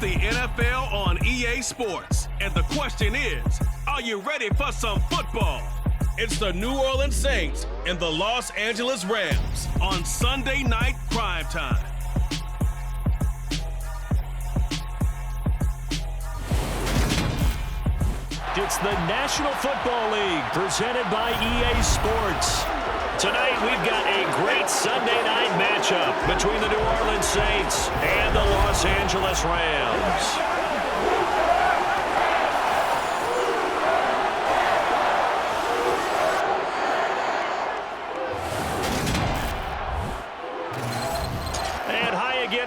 It's the NFL on EA Sports. And the question is, are you ready for some football? It's the New Orleans Saints and the Los Angeles Rams on Sunday Night Prime Time. It's the National Football League presented by EA Sports. Tonight we've got a great Sunday night matchup between the New Orleans Saints and the Los Angeles Rams.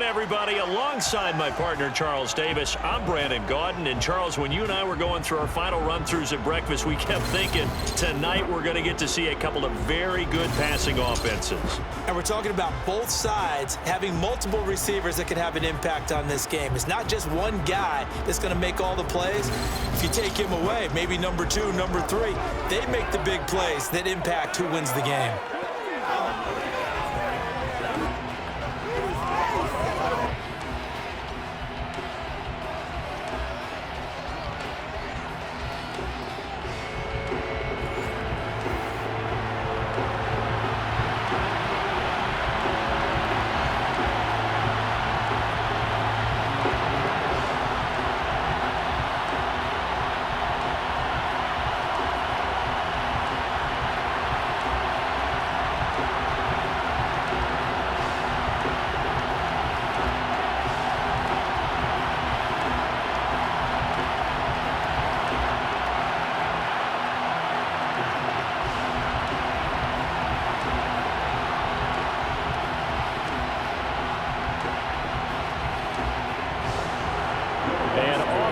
Everybody, alongside my partner Charles Davis, I'm Brandon Gaudin. And Charles, when you and I were going through our final run-throughs at breakfast, we kept thinking tonight we're going to get to see a couple of very good passing offenses. And we're talking about both sides having multiple receivers that can have an impact on this game. It's not just one guy that's going to make all the plays. If you take him away, maybe number 2, number 3, they make the big plays that impact who wins the game.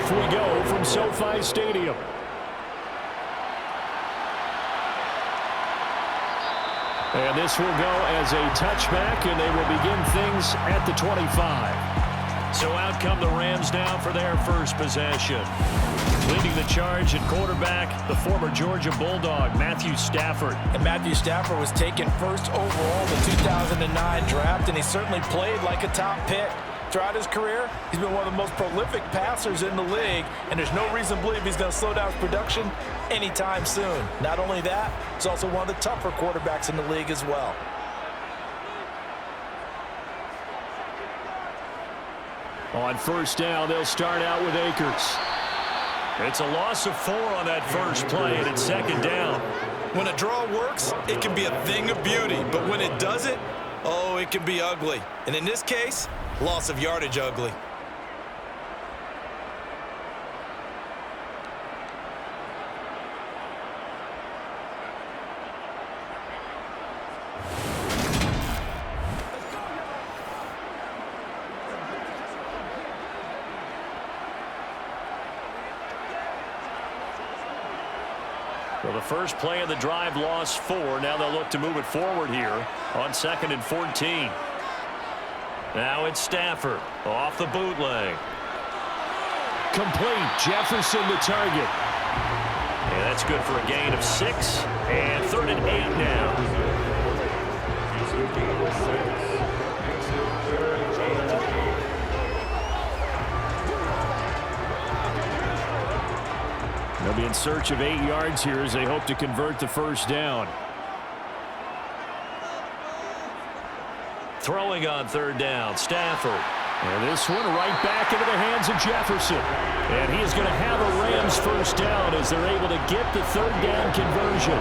We go from SoFi Stadium. And this will go as a touchback, and they will begin things at the 25. So out come the Rams now for their first possession. Leading the charge at quarterback, the former Georgia Bulldog, Matthew Stafford. And Matthew Stafford was taken first overall in the 2009 draft, and he certainly played like a top pick. Throughout his career, he's been one of the most prolific passers in the league, and there's no reason to believe he's going to slow down his production anytime soon. Not only that, he's also one of the tougher quarterbacks in the league as well. On first down, they'll start out with Akers. It's a loss of 4 on that first play, and it's second down. When a draw works, it can be a thing of beauty, but when it doesn't, oh, it can be ugly. And in this case, loss of yardage ugly. Well, the first play of the drive lost 4. Now they'll look to move it forward here on 2nd and 14. Now it's Stafford off the bootleg. Complete. Jefferson the target. And that's good for a gain of 6. And 3rd and 8 now. They'll be in search of 8 yards here as they hope to convert the first down. Throwing on 3rd down, Stafford. And this one right back into the hands of Jefferson. And he is going to have a Rams first down as they're able to get the 3rd down conversion.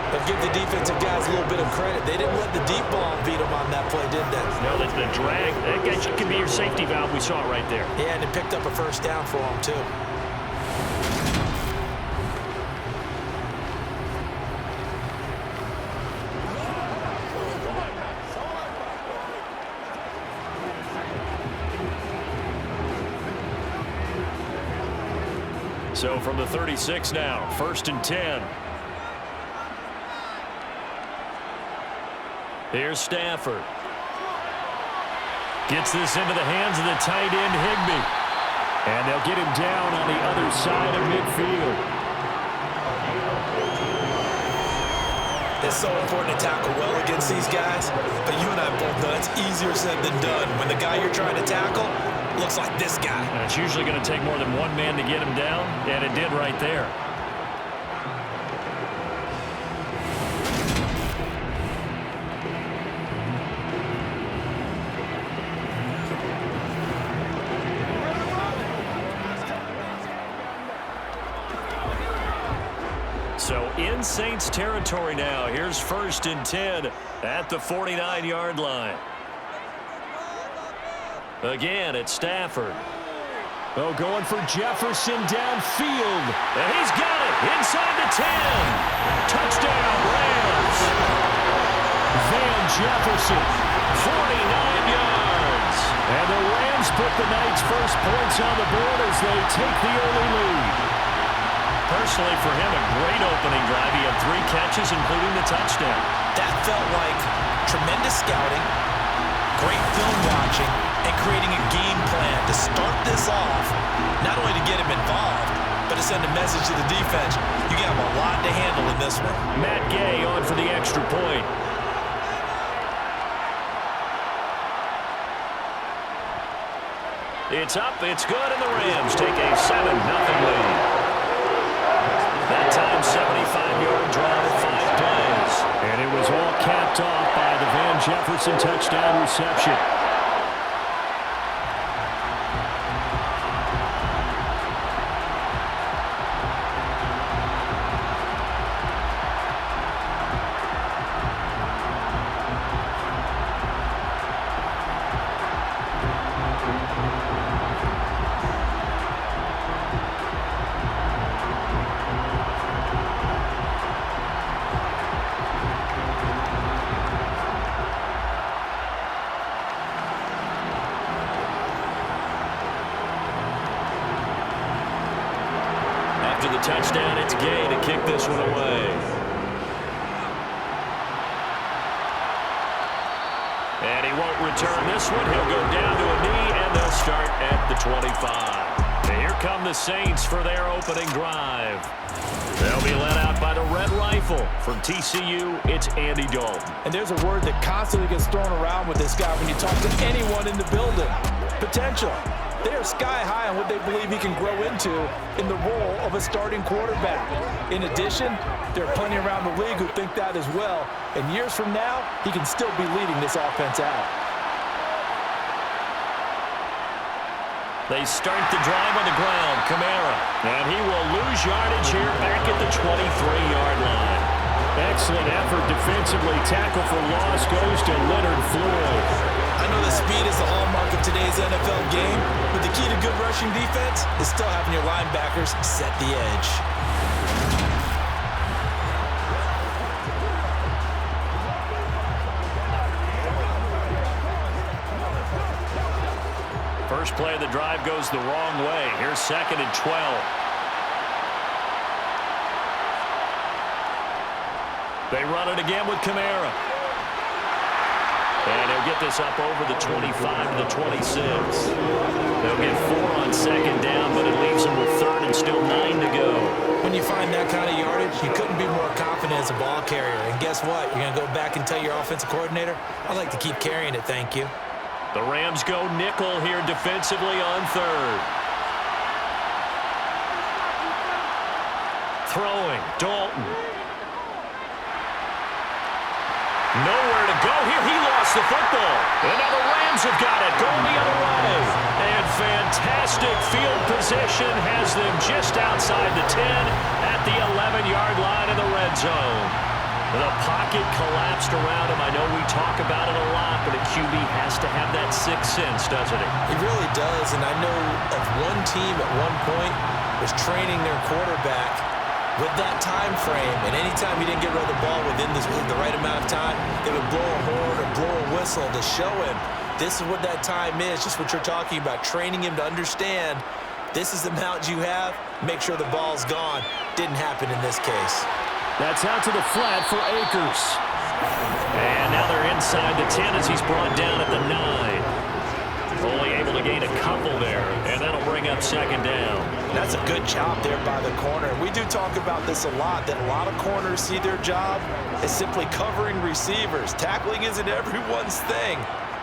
But give the defensive guys a little bit of credit. They didn't let the deep ball beat them on that play, did they? No, that's the drag. That guy could be your safety valve. We saw it right there. Yeah, and it picked up a first down for them, too. So from the 36 now, 1st and 10. Here's Stafford. Gets this into the hands of the tight end, Higbee. And they'll get him down on the other side of midfield. It's so important to tackle well against these guys, but you and I both know it's easier said than done. When the guy you're trying to tackle looks like this guy. And it's usually going to take more than one man to get him down, and it did right there. So in Saints territory now. Here's 1st and 10 at the 49-yard line. Again, it's Stafford. Oh, going for Jefferson downfield. And he's got it inside the 10. Touchdown, Rams. Van Jefferson, 49 yards. And the Rams put the night's first points on the board as they take the early lead. Personally, for him, a great opening drive. He had 3 catches, including the touchdown. That felt like tremendous scouting, great film watching, and creating a game plan to start this off, not only to get him involved, but to send a message to the defense. You got a lot to handle in this one. Matt Gay on for the extra point. It's up, it's good, and the Rams take a 7-0 lead. That time, 75-yard drive, 5 plays. And it was all capped off by the Van Jefferson touchdown reception. After the touchdown, it's Gay to kick this one away. And he won't return this one. He'll go down to a knee, and they'll start at the 25. And here come the Saints for their opening drive. They'll be led out by the Red Rifle. From TCU, it's Andy Dalton. And there's a word that constantly gets thrown around with this guy when you talk to anyone in the building. Potential. They are sky high on what they believe he can grow into in the role of a starting quarterback. In addition, there are plenty around the league who think that as well. And years from now, he can still be leading this offense out. They start the drive on the ground. Kamara. And he will lose yardage here back at the 23-yard line. Excellent effort defensively. Tackle for loss goes to Leonard Floyd. I know that speed is the hallmark of today's NFL game, but the key to good rushing defense is still having your linebackers set the edge. First play of the drive goes the wrong way. Here's 2nd and 12. They run it again with Kamara. And he'll get this up over the 25 to the 26. They'll get 4 on 2nd down, but it leaves them with 3rd and still 9 to go. When you find that kind of yardage, you couldn't be more confident as a ball carrier. And guess what? You're going to go back and tell your offensive coordinator, I'd like to keep carrying it, thank you. The Rams go nickel here defensively on 3rd. Throwing, Dalton. Nowhere to go here. He lost the football. And now the Rams have got it. Going the other way. And fantastic field position has them just outside the 10 at the 11-yard line in the red zone. The pocket collapsed around him. I know we talk about it a lot, but a QB has to have that sixth sense, doesn't he? He really does, and I know of one team at one point was training their quarterback with that time frame, and anytime he didn't get rid of the ball within the right amount of time, they would blow a horn or blow a whistle to show him this is what that time is, just what you're talking about, training him to understand this is the amount you have, make sure the ball's gone. Didn't happen in this case. That's out to the flat for Akers. And now they're inside the 10 as he's brought down at the 9. Only able to gain a couple there, and that'll bring up 2nd down. That's a good job there by the corner. We do talk about this a lot, that a lot of corners see their job as simply covering receivers. Tackling isn't everyone's thing.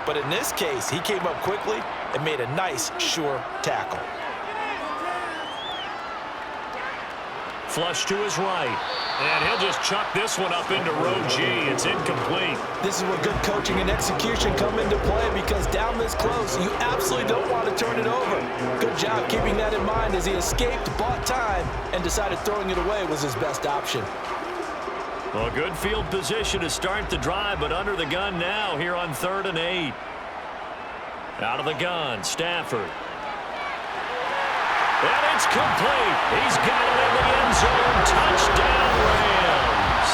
But in this case, he came up quickly and made a nice, sure tackle. Flush to his right. And he'll just chuck this one up into row G. It's incomplete. This is where good coaching and execution come into play, because down this close, you absolutely don't want to turn it over. Good job keeping that in mind as he escaped, bought time, and decided throwing it away was his best option. Well, good field position to start the drive, but under the gun now here on 3rd and 8. Out of the gun, Stafford. And it's complete. He's got it in the end zone. Touchdown, Rams.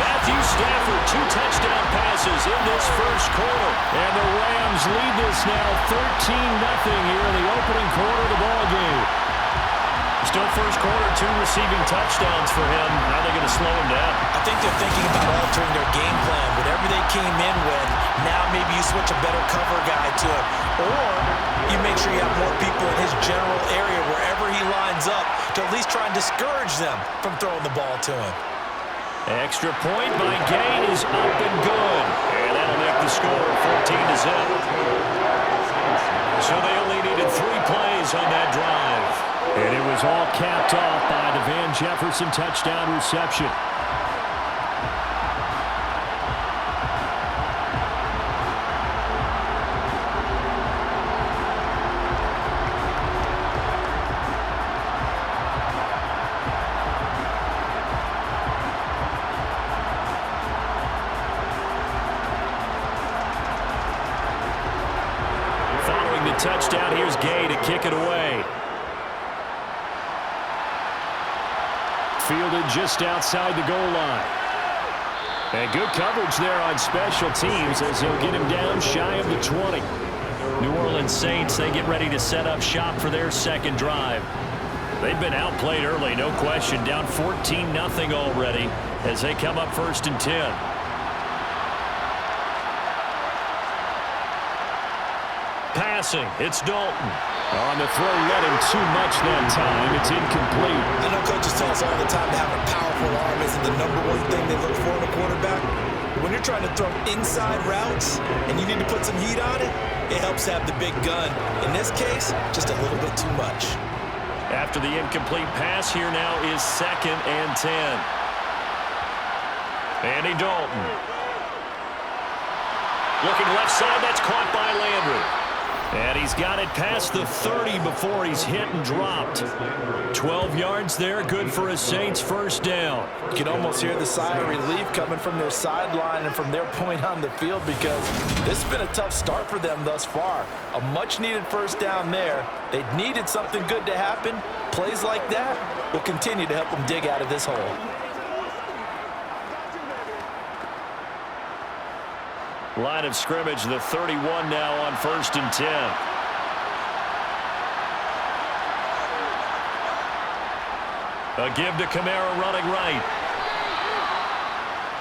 Matthew Stafford, 2 touchdown passes in this first quarter. And the Rams lead this now 13-0 here in the opening quarter of the ballgame. Still first quarter, 2 receiving touchdowns for him. How are they going to slow him down? I think they're thinking about altering their game plan. Whatever they came in with, now maybe you switch a better cover guy to him. Or you make sure you have more people in his general area wherever he lines up to at least try and discourage them from throwing the ball to him. Extra point by Gain is up and good. And that'll make the score 14-0. So they only needed 3 plays on that drive. And it was all capped off by the Van Jefferson touchdown reception. Following the touchdown, here's Gay to kick it away. Fielded just outside the goal line. And good coverage there on special teams as he'll get him down shy of the 20. New Orleans Saints, they get ready to set up shop for their second drive. They've been outplayed early, no question. Down 14-0 already as they come up 1st and 10. Passing, it's Dalton. On the throw, let him too much that time. It's incomplete. I know coaches tell us all the time that having a powerful arm isn't the #1 thing they look for in a quarterback. When you're trying to throw inside routes and you need to put some heat on it, it helps to have the big gun. In this case, just a little bit too much. After the incomplete pass, here now is 2nd and 10. Andy Dalton. Looking left side, that's caught by Landry. And he's got it past the 30 before he's hit and dropped. 12 yards there, good for a Saints first down. You can almost hear the sigh of relief coming from their sideline and from their point on the field, because this has been a tough start for them thus far. A much-needed first down there. They needed something good to happen. Plays like that will continue to help them dig out of this hole. Line of scrimmage, the 31 now on 1st and 10. A give to Kamara running right.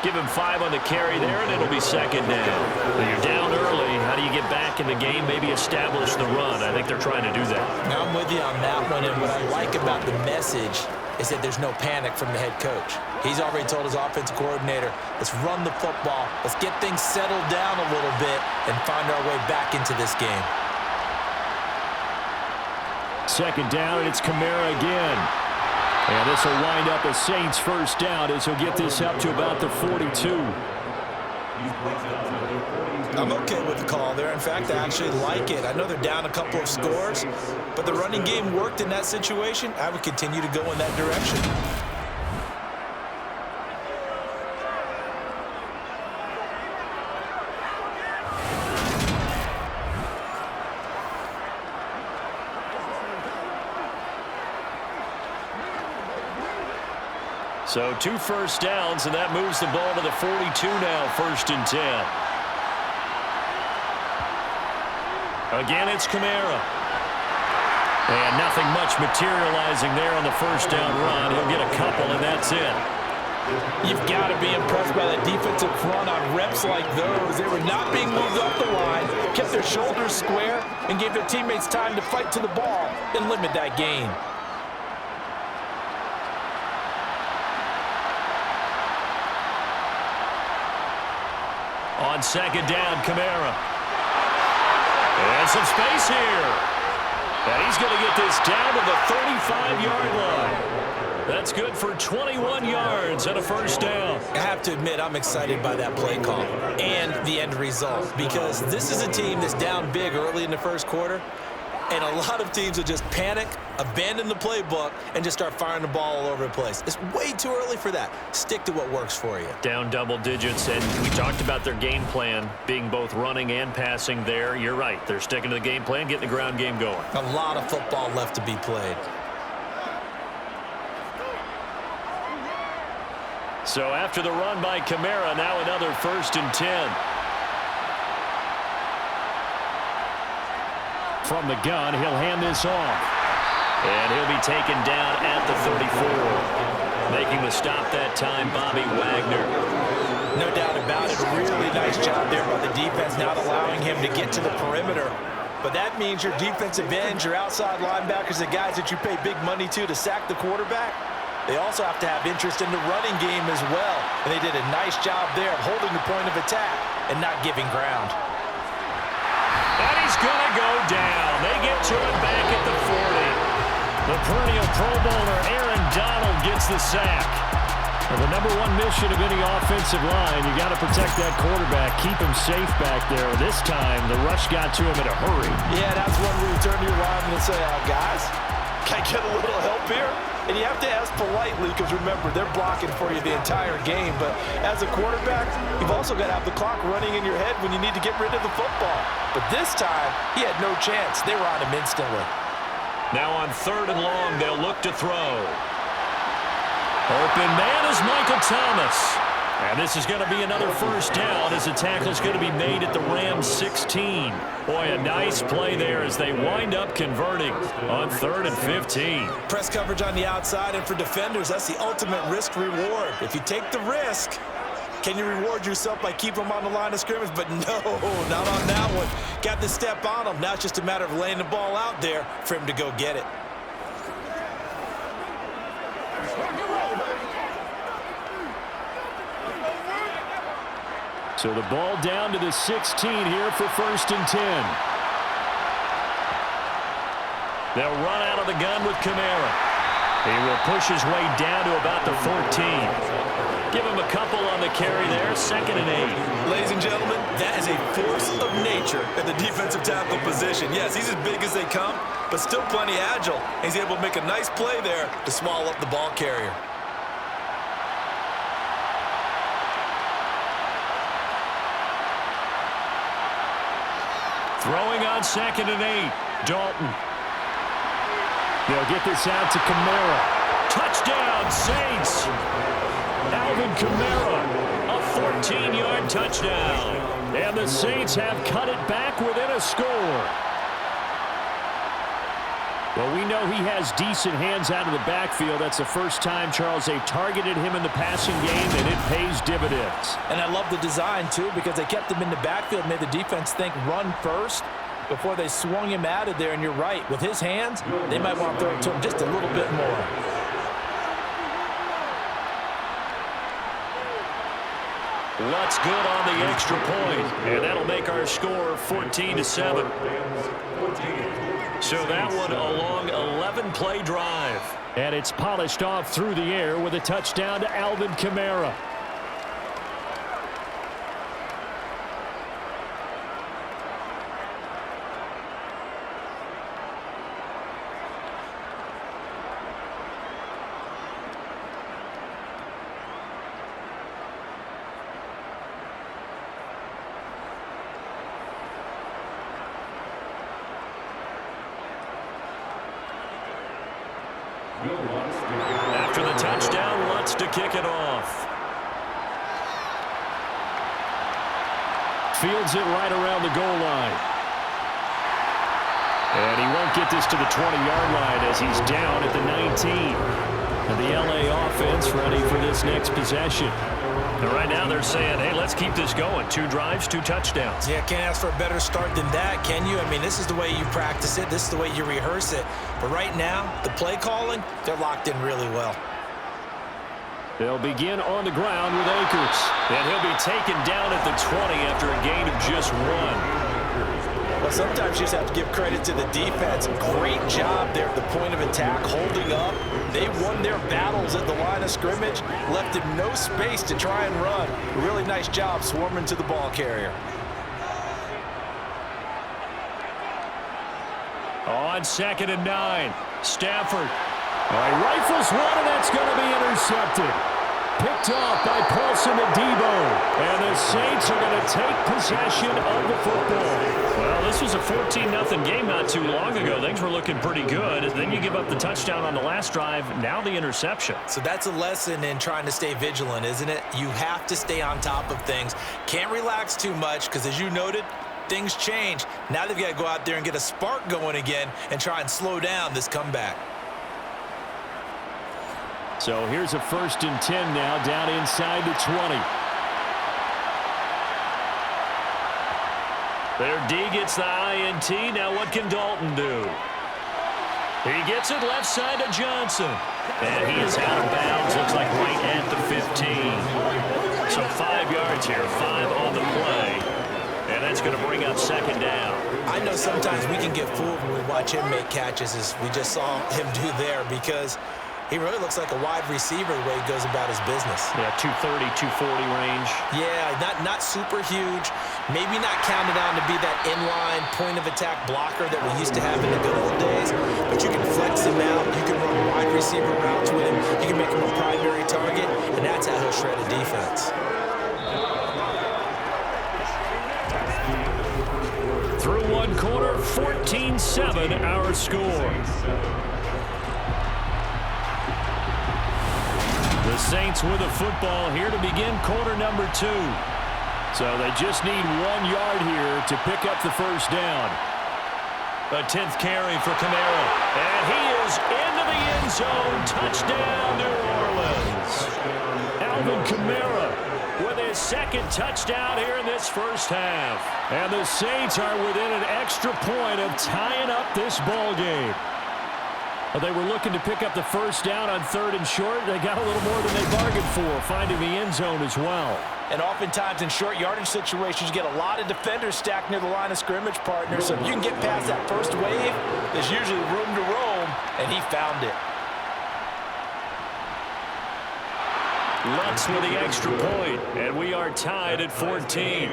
Give him 5 on the carry there, and it'll be 2nd down. When you're down early, how do you get back in the game, maybe establish the run? I think they're trying to do that. Now I'm with you on that one, and what I like about the message is that there's no panic from the head coach. He's already told his offensive coordinator, let's run the football, let's get things settled down a little bit and find our way back into this game. 2nd down, and it's Kamara again. And this will wind up a Saints first down as he'll get this up to about the 42. I'm okay with the call there. In fact, I actually like it. I know they're down a couple of scores, but the running game worked in that situation. I would continue to go in that direction. So 2 first downs, and that moves the ball to the 42 now, 1st and 10. Again, it's Kamara. And nothing much materializing there on the first down run. He'll get a couple, and that's it. You've got to be impressed by that defensive front on reps like those. They were not being moved up the line, kept their shoulders square, and gave their teammates time to fight to the ball and limit that gain. On 2nd down, Kamara. And some space here. And he's going to get this down to the 35-yard line. That's good for 21 yards and a first down. I have to admit, I'm excited by that play call and the end result, because this is a team that's down big early in the first quarter, and a lot of teams will just panic, abandon the playbook, and just start firing the ball all over the place. It's way too early for that. Stick to what works for you. Down double digits, and we talked about their game plan being both running and passing there. You're right. They're sticking to the game plan, getting the ground game going. A lot of football left to be played. So after the run by Kamara, now another 1st and 10. From the gun, he'll hand this off. And he'll be taken down at the 34. Making the stop that time, Bobby Wagner. No doubt about it. Really nice job there by the defense, not allowing him to get to the perimeter. But that means your defensive ends, your outside linebackers, the guys that you pay big money to sack the quarterback, they also have to have interest in the running game as well. And they did a nice job there of holding the point of attack and not giving ground. And he's going to go down. They get to it back at the 40. The perennial Pro Bowler Aaron Donald gets the sack. Well, the #1 mission of any offensive line, you got to protect that quarterback, keep him safe back there. This time, the rush got to him in a hurry. Yeah, that's one where you turn to your lineman and say, guys, can I get a little help here? And you have to ask politely, because remember, they're blocking for you the entire game. But as a quarterback, you've also got to have the clock running in your head when you need to get rid of the football. But this time, he had no chance. They were on him instantly. Now on 3rd and long, they'll look to throw. Open man is Michael Thomas. And this is going to be another first down as the tackle's going to be made at the Rams 16. Boy, a nice play there as they wind up converting on 3rd and 15. Press coverage on the outside, and for defenders, that's the ultimate risk-reward. If you take the risk, can you reward yourself by keeping them on the line of scrimmage? But no, not on that one. Got to step on them. Now it's just a matter of laying the ball out there for him to go get it. So the ball down to the 16 here for 1st and 10. They'll run out of the gun with Kamara. He will push his way down to about the 14. Give him a couple on the carry there, 2nd and 8. Ladies and gentlemen, that is a force of nature at the defensive tackle position. Yes, he's as big as they come, but still plenty agile. He's able to make a nice play there to swallow up the ball carrier. Throwing on 2nd and 8. Dalton. They'll get this out to Kamara. Touchdown, Saints. Alvin Kamara, a 14-yard touchdown. And the Saints have cut it back within a score. Well, we know he has decent hands out of the backfield. That's the first time, Charles, they've targeted him in the passing game, and it pays dividends. And I love the design, too, because they kept him in the backfield, made the defense think run first before they swung him out of there. And you're right, with his hands, they might want to throw it to him just a little bit more. What's good on the extra point? And that'll make our score 14-7. So that one a long 11-play drive. And it's polished off through the air with a touchdown to Alvin Kamara. After the touchdown, wants to kick it off. Fields it right around the goal line. And he won't get this to the 20-yard line as he's down at the 19. And the LA offense ready for this next possession. And right now they're saying, hey, let's keep this going. 2 drives, 2 touchdowns. Yeah, can't ask for a better start than that, can you? I mean, this is the way you practice it. This is the way you rehearse it. But right now, the play calling, they're locked in really well. They'll begin on the ground with Akers. And he'll be taken down at the 20 after a gain of just 1. Well, sometimes you just have to give credit to the defense. Great job there at the point of attack, holding up. They won their battles at the line of scrimmage, left him no space to try and run. Really nice job swarming to the ball carrier. On 2nd and 9, Stafford. He rifles one, and that's going to be intercepted. Picked off by Paulson Adebo. And the Saints are going to take possession of the football. Well, this was a 14-0 game not too long ago. Things were looking pretty good. Then you give up the touchdown on the last drive. Now the interception. So that's a lesson in trying to stay vigilant, isn't it? You have to stay on top of things. Can't relax too much because, as you noted, things change. Now they've got to go out there and get a spark going again and try and slow down this comeback. So here's a 1st and 10 now, down inside the 20. Their D gets the INT. Now what can Dalton do? He gets it left side to Johnson. And he is out of bounds. Looks like right at the 15. So 5 yards here, 5 on the play. And that's going to bring up 2nd down. I know sometimes we can get fooled when we watch him make catches, as we just saw him do there, because he really looks like a wide receiver the way he goes about his business. Yeah, 230, 240 range. Yeah, not super huge. Maybe not counted on to be that inline point-of-attack blocker that we used to have in the good old days. But you can flex him out. You can run wide receiver routes with him. You can make him a primary target, and that's how he'll shred a defense. Through one quarter, 14-7 our score. The Saints with the football here to begin quarter number 2. So they just need 1 yard here to pick up the 1st down. A 10th carry for Kamara. And he is into the end zone. Touchdown, New Orleans. Alvin Kamara with his 2nd touchdown here in this 1st half. And the Saints are within an extra point of tying up this ball game. Well, they were looking to pick up the 1st down on 3rd and short. They got a little more than they bargained for, finding the end zone as well. And oftentimes in short yardage situations, you get a lot of defenders stacked near the line of scrimmage, partner. So if you can get past that first wave, there's usually room to roam, and he found it. Lutz with the extra point, and we are tied at 14.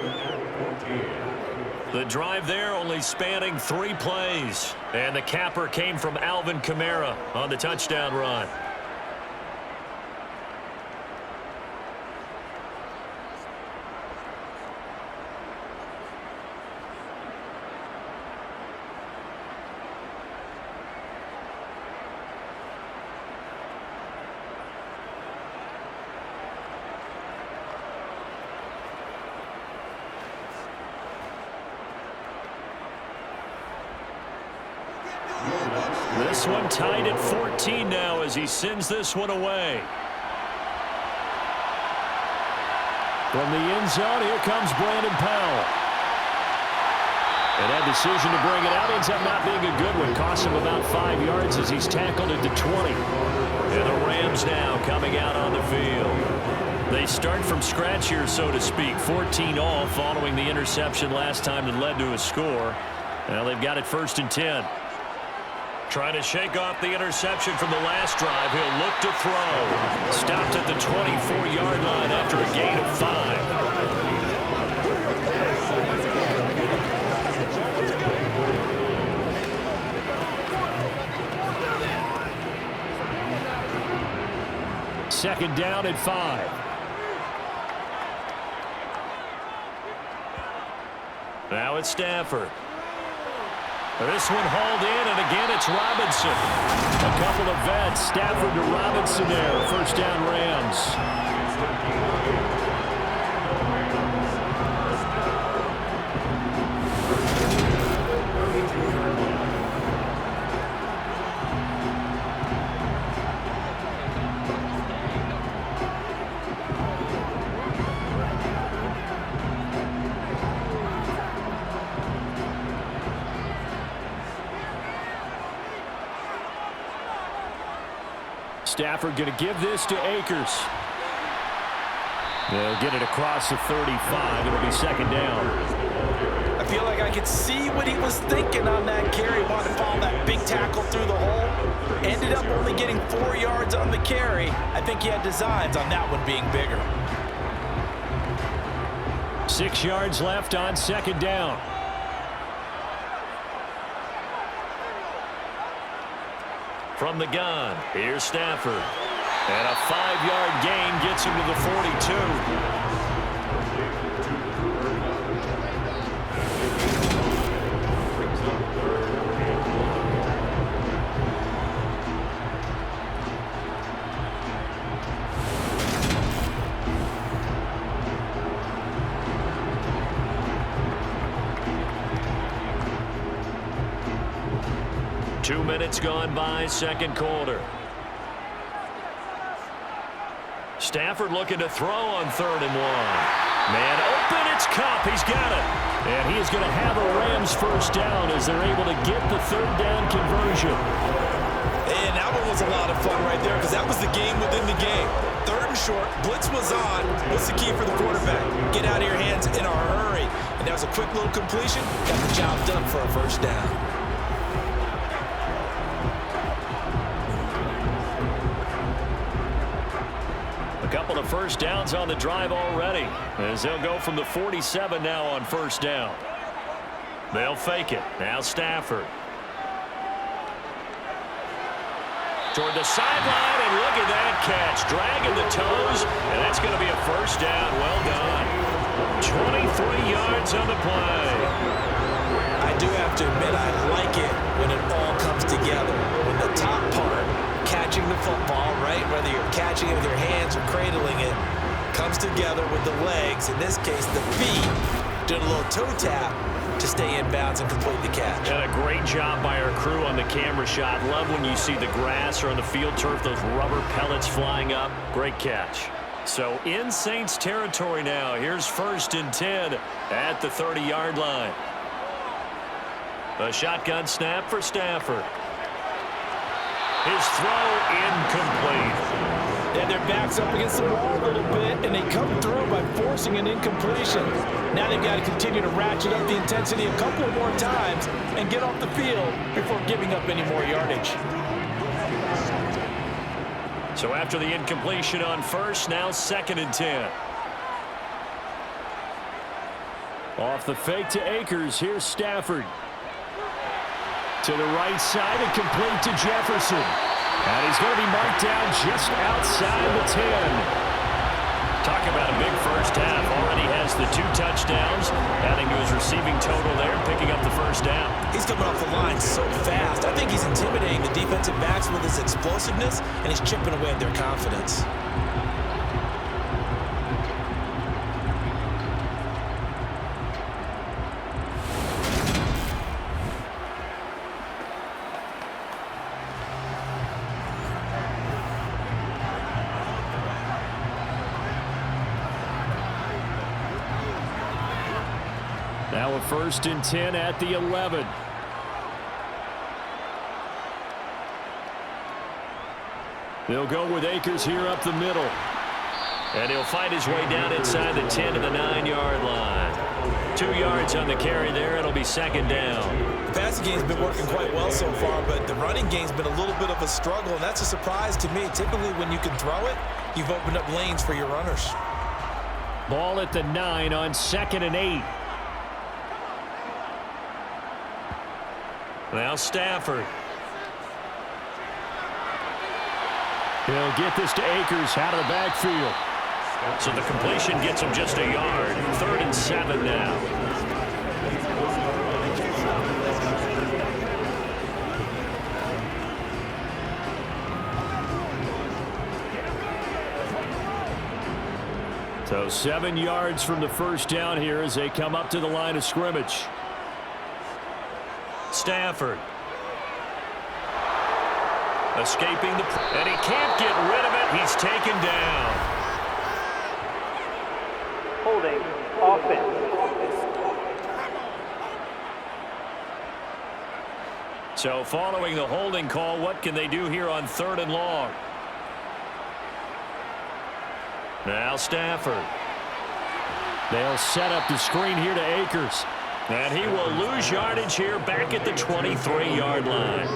The drive there only spanning 3 plays. And the capper came from Alvin Kamara on the touchdown run. This one tied at 14 now as he sends this one away. From the end zone, here comes Brandon Powell. And that decision to bring it out ends up not being a good one. Costs him about 5 yards as he's tackled into 20. And the Rams now coming out on the field. They start from scratch here, so to speak. 14 all following the interception last time that led to a score. Now they've got it 1st and 10. Trying to shake off the interception from the last drive. He'll look to throw. Stopped at the 24-yard line after a gain of 5. Second down at 5. Now it's Stafford. This one hauled in, and again it's Robinson. A couple of vets, Stafford to Robinson there. 1st down Rams. Stafford going to give this to Akers. They'll get it across the 35. It'll be 2nd down. I feel like I could see what he was thinking on that carry. Wanted to follow that big tackle through the hole. Ended up only getting 4 yards on the carry. I think he had designs on that one being bigger. 6 yards left on second down. From the gun, here's Stafford. And a 5-yard gain gets him to the 42. 2 minutes gone by, second quarter. Stafford looking to throw on 3rd and 1. Man open, it's Kupp. He's got it. And he is going to have a Rams first down as they're able to get the 3rd down conversion. And that one was a lot of fun right there because that was the game within the game. 3rd and short, blitz was on. What's the key for the quarterback? Get out of your hands in a hurry. And that was a quick little completion. Got the job done for a first down. Couple of first downs on the drive already as they'll go from the 47 now on first down. They'll fake it. Now Stafford. Toward the sideline, and look at that catch. Dragging the toes, and that's going to be a first down. Well done. 23 yards on the play. I do have to admit, I like it when it all comes together. When the top part, catching the football, right, whether you're catching it with your hands or cradling it, comes together with the legs, in this case the feet, doing a little toe tap to stay in bounds and complete the catch. And a great job by our crew on the camera shot. Love when you see the grass or on the field turf, those rubber pellets flying up. Great catch. So in Saints territory now. Here's 1st and 10 at the 30-yard line. A shotgun snap for Stafford. His throw incomplete. And their backs up against the wall a little bit, and they come through by forcing an incompletion. Now they've got to continue to ratchet up the intensity a couple more times and get off the field before giving up any more yardage. So after the incompletion on 1st, now 2nd and 10. Off the fake to Akers, here's Stafford. To the right side and complete to Jefferson. And he's going to be marked down just outside the 10. Talk about a big first half. Already has the 2 touchdowns, adding to his receiving total there, picking up the first down. He's coming off the line so fast. I think he's intimidating the defensive backs with his explosiveness, and he's chipping away at their confidence. Now a 1st and 10 at the 11. They'll go with Akers here up the middle. And he'll fight his way down inside the 10 to the 9-yard line. 2 yards on the carry there. It'll be 2nd down. The passing game's been working quite well so far, but the running game's been a little bit of a struggle, and that's a surprise to me. Typically, when you can throw it, you've opened up lanes for your runners. Ball at the 9 on 2nd and 8. Now Stafford. He'll get this to Akers out of the backfield. So the completion gets him just a yard. 3rd and 7 now. So 7 yards from the first down here as they come up to the line of scrimmage. Stafford. Escaping the... And he can't get rid of it. He's taken down. Holding offense. So following the holding call, what can they do here on 3rd and long? Now Stafford. They'll set up the screen here to Akers. And he will lose yardage here back at the 23-yard line.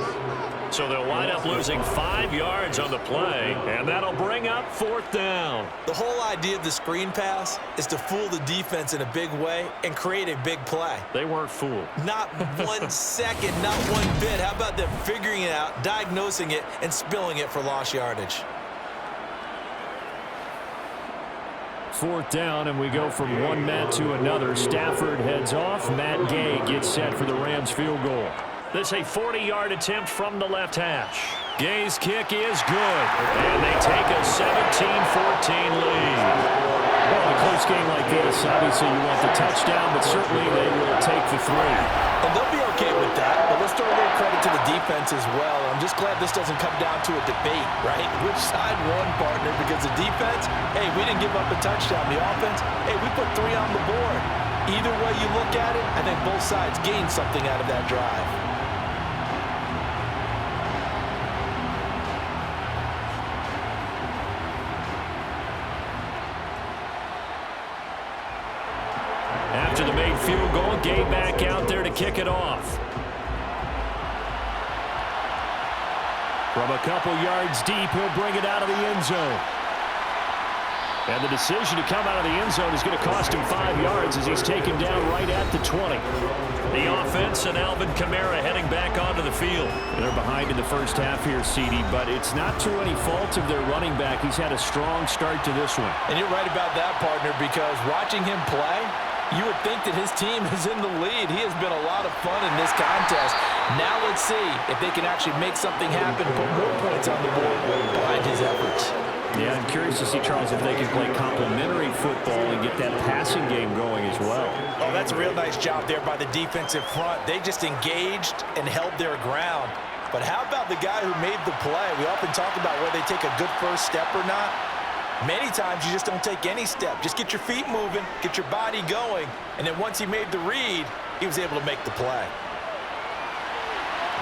So they'll wind up losing 5 yards on the play, and that'll bring up 4th down. The whole idea of the screen pass is to fool the defense in a big way and create a big play. They weren't fooled. Not 1 second, not one bit. How about them figuring it out, diagnosing it, and spilling it for lost yardage? 4th down, and we go from one Matt to another. Stafford heads off. Matt Gay gets set for the Rams field goal. This is a 40-yard attempt from the left hash. Gay's kick is good, and they take a 17-14 lead. Well, in a close game like this, obviously you want the touchdown, but certainly they will take the 3. And they'll be okay with that, but let's throw a little credit to the defense as well. I'm just glad this doesn't come down to a debate, right? Which side won, partner? Because the defense, hey, we didn't give up a touchdown. The offense, hey, we put 3 on the board. Either way you look at it, I think both sides gained something out of that drive. After the made field goal, Gay back out there to kick it off. From a couple yards deep, he'll bring it out of the end zone. And the decision to come out of the end zone is going to cost him 5 yards as he's taken down right at the 20. The offense and Alvin Kamara heading back onto the field. They're behind in the first half here, CD, but it's not to any fault of their running back. He's had a strong start to this one. And you're right about that, partner, because watching him play, you would think that his team is in the lead. He has been a lot of fun in this contest. Now let's see if they can actually make something happen, put more points on the board behind his efforts. Yeah, I'm curious to see, Charles, if they can play complementary football and get that passing game going as well. Oh, that's a real nice job there by the defensive front. They just engaged and held their ground. But how about the guy who made the play? We often talk about whether they take a good first step or not. Many times you just don't take any step. Just get your feet moving, get your body going, and then once he made the read, he was able to make the play.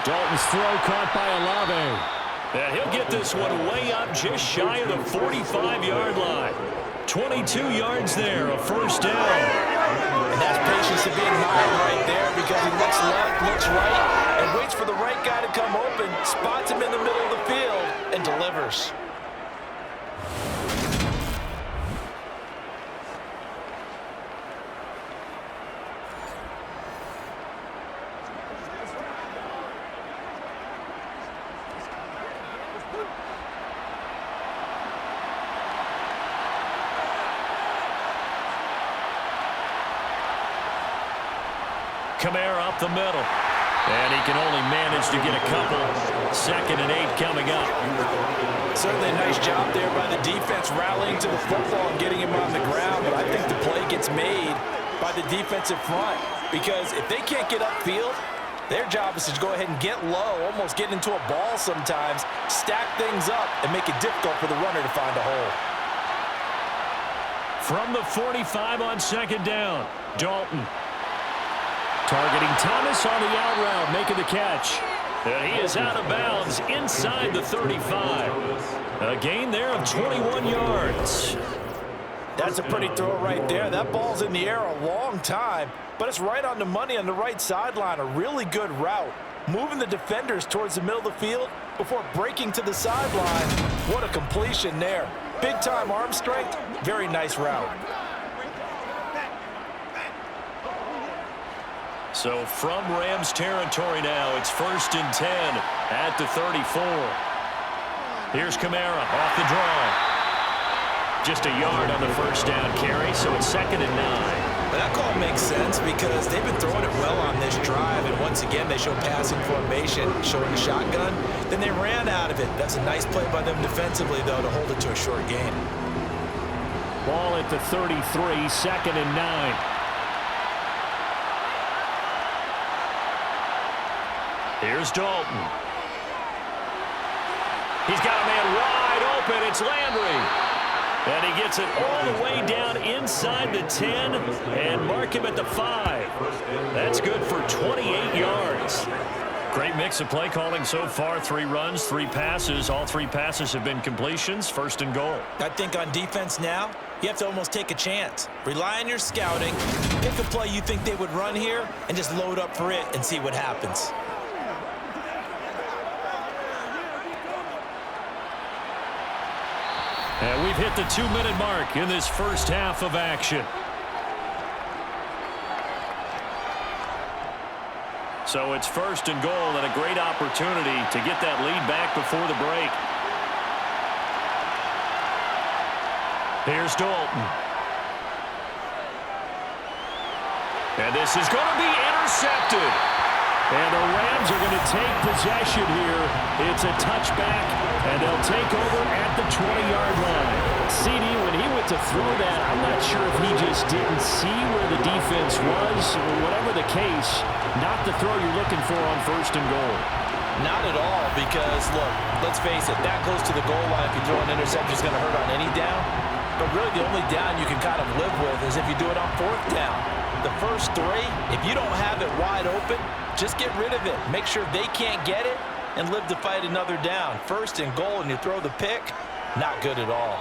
Dalton's throw caught by Olave. And he'll get this one way up just shy of the 45-yard line. 22 yards there, a first down. And that's patience to be admired right there because he looks left, looks right, and waits for the right guy to come open, spots him in the middle of the field, and delivers. Kamara up the middle. And he can only manage to get a couple. 2nd and 8 coming up. Certainly a nice job there by the defense rallying to the football and getting him on the ground. But I think the play gets made by the defensive front because if they can't get upfield, their job is to go ahead and get low, almost get into a ball sometimes, stack things up, and make it difficult for the runner to find a hole. From the 45 on 2nd down, Dalton. Targeting Thomas on the out route, making the catch. And he is out of bounds inside the 35. A gain there of 21 yards. That's a pretty throw right there. That ball's in the air a long time, but it's right on the money on the right sideline. A really good route. Moving the defenders towards the middle of the field before breaking to the sideline. What a completion there. Big-time arm strength. Very nice route. So from Rams territory now, it's 1st and 10 at the 34. Here's Kamara off the draw. Just a yard on the first down carry, so it's 2nd and 9. But that call makes sense because they've been throwing it well on this drive, and once again they show passing formation, showing the shotgun. Then they ran out of it. That's a nice play by them defensively, though, to hold it to a short gain. Ball at the 33, 2nd and 9. Here's Dalton. He's got a man wide open. It's Landry. And he gets it all the way down inside the 10 and mark him at the 5. That's good for 28 yards. Great mix of play calling so far. 3 runs, 3 passes. All 3 passes have been completions. First and goal. I think on defense now, you have to almost take a chance. Rely on your scouting. Pick a play you think they would run here and just load up for it and see what happens. And we've hit the 2-minute mark in this first half of action. So it's first and goal and a great opportunity to get that lead back before the break. Here's Dalton. And this is going to be intercepted. And the Rams are going to take possession here. It's a touchback, and they'll take over at the 20-yard line. CD, when he went to throw that, I'm not sure if he just didn't see where the defense was. Whatever the case, not the throw you're looking for on first and goal. Not at all, because, look, let's face it, that close to the goal line, if you throw an interception, is going to hurt on any down. But really, the only down you can kind of live with is if you do it on 4th down. The first 3, if you don't have it wide open, just get rid of it. Make sure they can't get it and live to fight another down. First and goal, and you throw the pick, not good at all.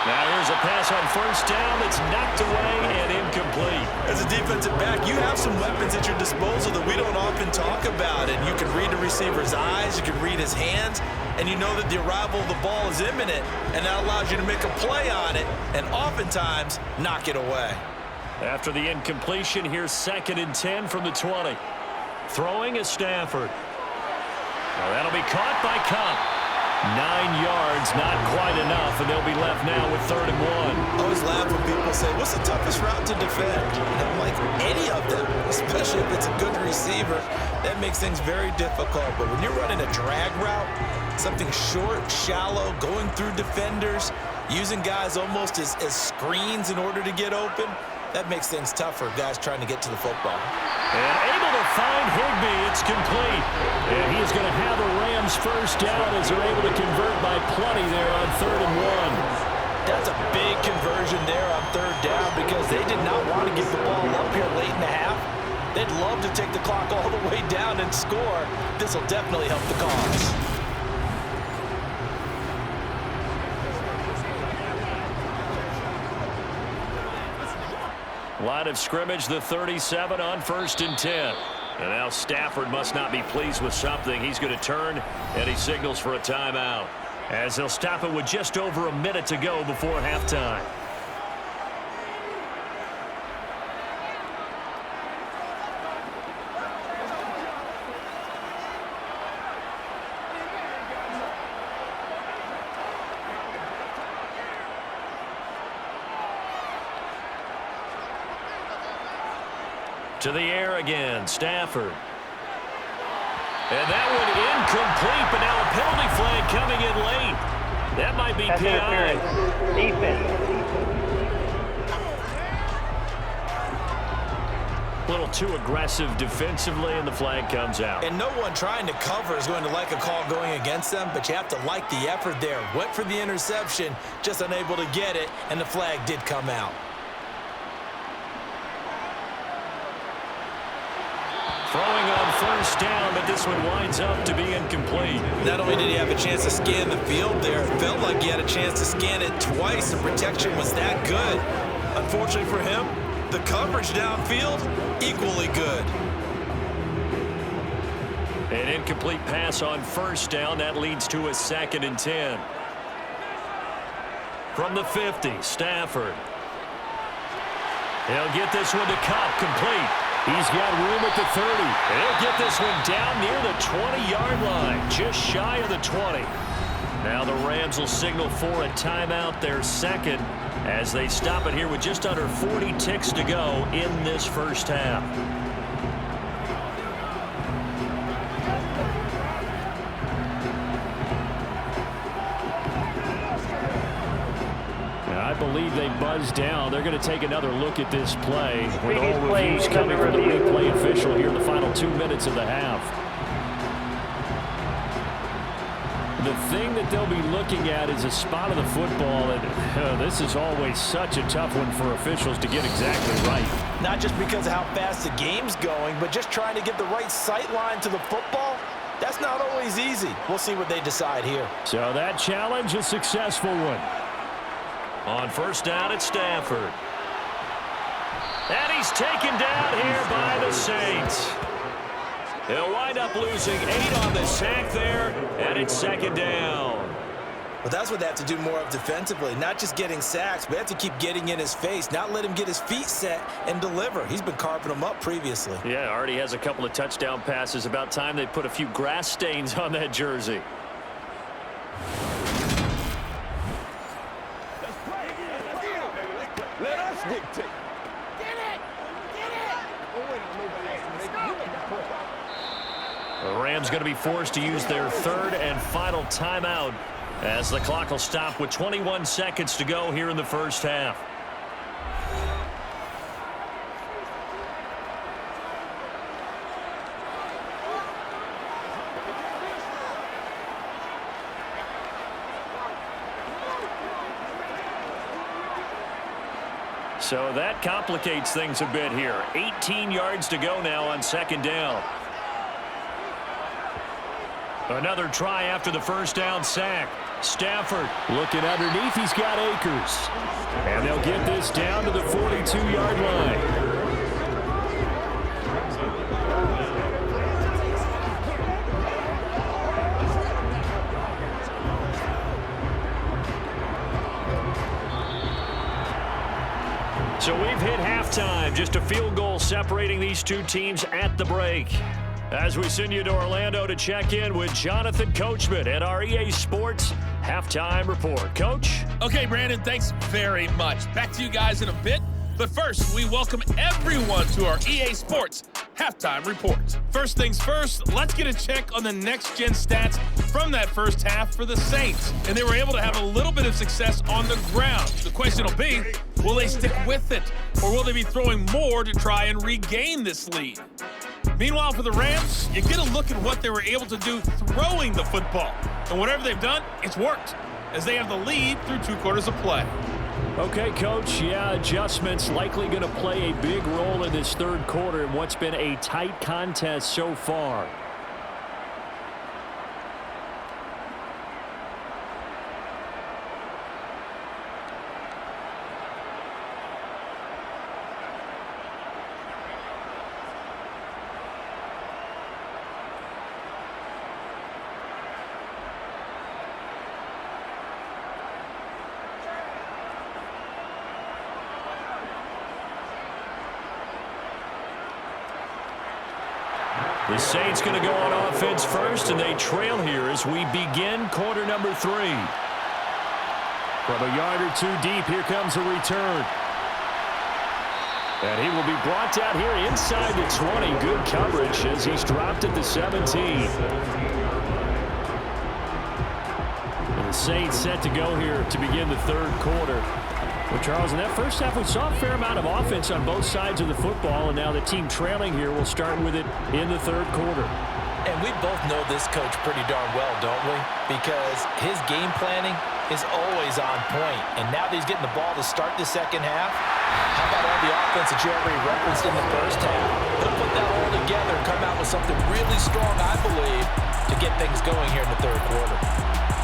Now here's a pass on first down that's knocked away and incomplete. As a defensive back, you have some weapons at your disposal that we don't often talk about. And you can read the receiver's eyes, you can read his hands, and you know that the arrival of the ball is imminent, and that allows you to make a play on it and oftentimes knock it away. After the incompletion, here's 2nd and 10 from the 20. Throwing is Stafford. Now that'll be caught by Cup. 9 yards, not quite enough, and they'll be left now with 3rd and 1. I always laugh when people say, what's the toughest route to defend? And I'm like, any of them, especially if it's a good receiver. That makes things very difficult. But when you're running a drag route, something short, shallow, going through defenders, using guys almost as screens in order to get open, that makes things tough for guys trying to get to the football. And able to find Higbee. It's complete. And he's going to have the Rams first down as they're able to convert by plenty there on 3rd and 1. That's a big conversion there on 3rd down because they did not want to give the ball up here late in the half. They'd love to take the clock all the way down and score. This will definitely help the cause. Line of scrimmage, the 37 on 1st and 10. And now Stafford must not be pleased with something. He's going to turn, and he signals for a timeout, as he'll stop it with just over a minute to go before halftime. To the air again, Stafford. And that one incomplete, but now a penalty flag coming in late. That might be Pass PI. interference. Defense. A little too aggressive defensively, and the flag comes out. And no one trying to cover is going to like a call going against them, but you have to like the effort there. Went for the interception, just unable to get it, and the flag did come out. Throwing on first down, but this one winds up to be incomplete. Not only did he have a chance to scan the field there, it felt like he had a chance to scan it twice. The protection was that good. Unfortunately for him, the coverage downfield, equally good. An incomplete pass on first down. That leads to a 2nd and 10. From the 50, Stafford. He'll get this one to Cup, complete. He's got room at the 30. He'll get this one down near the 20-yard line, just shy of the 20. Now the Rams will signal for a timeout, their 2nd, as they stop it here with just under 40 ticks to go in this first half. I believe they buzzed down. They're going to take another look at this play with all reviews coming from the replay official here in the final 2 minutes of the half. the thing that they'll be looking at is a spot of the football, and this is always such a tough one for officials to get exactly right. Not just because of how fast the game's going, but just trying to get the right sight line to the football. That's not always easy. We'll see what they decide here. So that challenge, a successful one. On first down, it's Stafford. And he's taken down here by the Saints. He'll wind up losing 8 on the sack there, and it's second down. Well, that's what they have to do more of defensively, not just getting sacks, but they have to keep getting in his face, not let him get his feet set and deliver. He's been carving them up previously. Yeah, already has a couple of touchdown passes. About time they put a few grass stains on that jersey. Let us dictate. The Rams going to be forced to use their third and final timeout as the clock will stop with 21 seconds to go here in the first half. So that complicates things a bit here. 18 yards to go now on second down. Another try after the first down sack. Stafford looking underneath. He's got Akers. And they'll get this down to the 42-yard line. So we've hit halftime. Just a field goal separating these two teams at the break. As we send you to Orlando to check in with Jonathan Coachman at our EA Sports Halftime Report. Coach? Okay, Brandon, thanks very much. Back to you guys in a bit. But first, we welcome everyone to our EA Sports Halftime Report. First things first, let's get a check on the next-gen stats from that first half for the Saints. And they were able to have a little bit of success on the ground. The question will be, will they stick with it? Or will they be throwing more to try and regain this lead? Meanwhile, for the Rams, you get a look at what they were able to do throwing the football. And whatever they've done, it's worked, as they have the lead through 2 quarters of play. Okay, Coach, yeah, adjustments likely going to play a big role in this third quarter in what's been a tight contest so far. The Saints going to go on offense first, and they trail here as we begin quarter number 3. From a yard or 2 deep, here comes a return. And he will be brought down here inside the 20. Good coverage as he's dropped at the 17. And the Saints set to go here to begin the third quarter. Well, Charles, in that first half, we saw a fair amount of offense on both sides of the football, and now the team trailing here will start with it in the third quarter. And we both know this coach pretty darn well, don't we? Because his game planning is always on point. And now that he's getting the ball to start the second half, how about all the offense that you already referenced in the first half? He'll put that all together and come out with something really strong, I believe, to get things going here in the third quarter.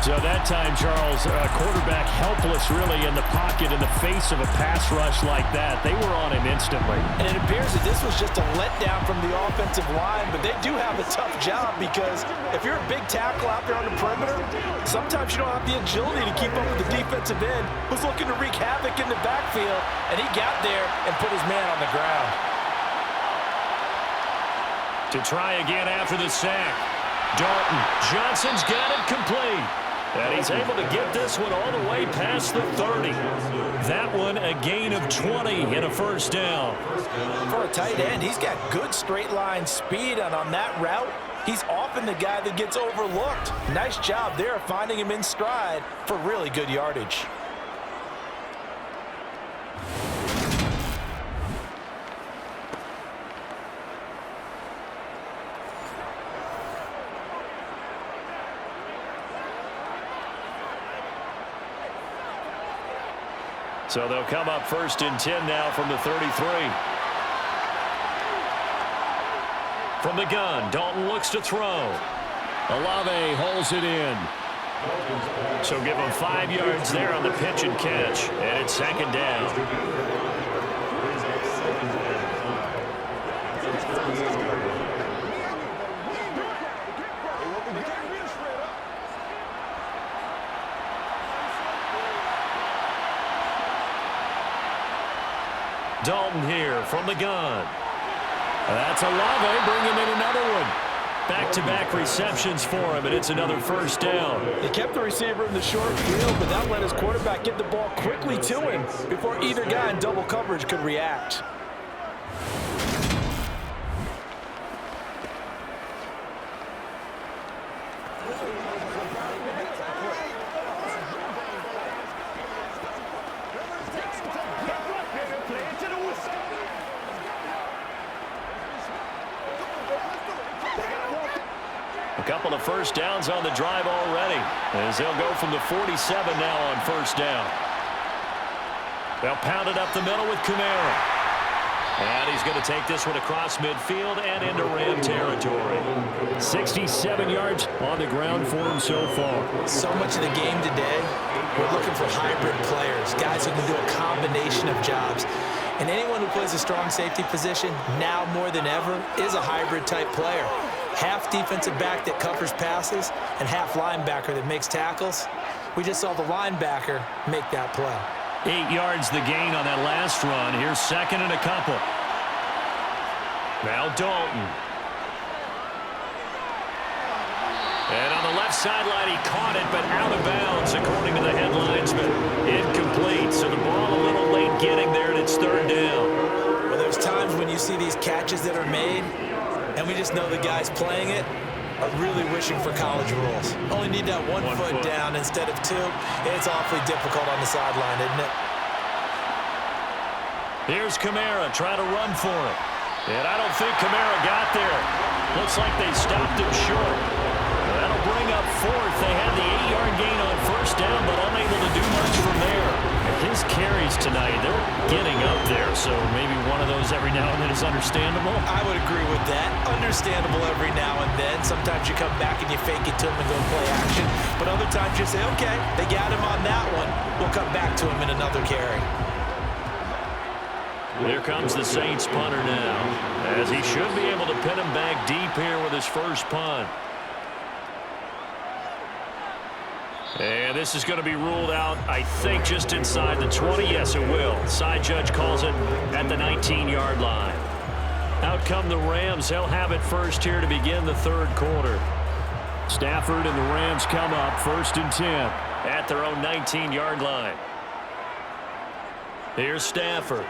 So that time, Charles, quarterback helpless really in the pocket in the face of a pass rush like that. They were on him instantly. And it appears that this was just a letdown from the offensive line, but they do have a tough job because if you're a big tackle out there on the perimeter, sometimes you don't have the agility to keep up with the defensive end who's looking to wreak havoc in the backfield, and he got there and put his man on the ground. To try again after the sack. Dalton. Johnson's got it complete. And he's able to get this one all the way past the 30. That one a gain of 20 and a first down. For a tight end, he's got good straight line speed, and on that route, he's often the guy that gets overlooked. Nice job there finding him in stride for really good yardage. So they'll come up 1st and 10 now from the 33. From the gun, Dalton looks to throw. Olave holds it in. So give him 5 yards there on the pitch and catch. And it's 2nd down. Dalton here from the gun. That's Olave bringing in another one. Back-to-back receptions for him, and it's another 1st down. He kept the receiver in the short field, but that let his quarterback get the ball quickly to him before either guy in double coverage could react. A couple of 1st downs on the drive already, as they'll go from the 47 now on 1st down. They'll pound it up the middle with Kamara. And he's going to take this one across midfield and into Ram territory. 67 yards on the ground for him so far. So much of the game today, we're looking for hybrid players, guys who can do a combination of jobs. And anyone who plays a strong safety position, now more than ever, is a hybrid type player. Half defensive back that covers passes and half linebacker that makes tackles. We just saw the linebacker make that play. 8 yards the gain on that last run. Here's 2nd and a couple. Now Dalton. And on the left sideline, he caught it, but out of bounds, according to the headlines, but incomplete. So the ball a little late getting there, and it's 3rd down. Well, there's times when you see these catches that are made, and we just know the guys playing it are really wishing for college rules. Only need that one foot down instead of 2. It's awfully difficult on the sideline, isn't it? Here's Kamara trying to run for it. And I don't think Kamara got there. Looks like they stopped him short. That'll bring up 4th. They had the 8-yard gain on 1st down, but unable to do much from there. His carries tonight, they're getting up there, so maybe one of those every now and then is understandable. I would agree with that. Understandable every now and then. Sometimes you come back and you fake it to him and go play action. But other times you say, okay, they got him on that one. We'll come back to him in another carry. Here comes the Saints punter now, as he should be able to pin him back deep here with his first punt. And this is going to be ruled out, I think, just inside the 20. Yes, it will. Side judge calls it at the 19-yard line. Out come the Rams. They'll have it first here to begin the 3rd quarter. Stafford and the Rams come up 1st and 10 at their own 19-yard line. Here's Stafford.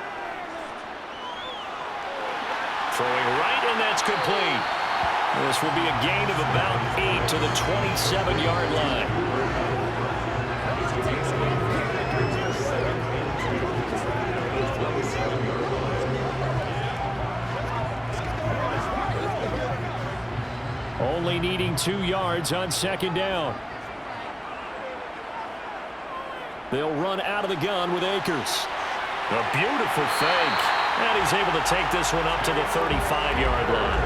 Throwing right, and that's complete. This will be a gain of about 8 to the 27-yard line. Only needing 2 yards on 2nd down. They'll run out of the gun with Akers. A beautiful fake. And he's able to take this one up to the 35-yard line.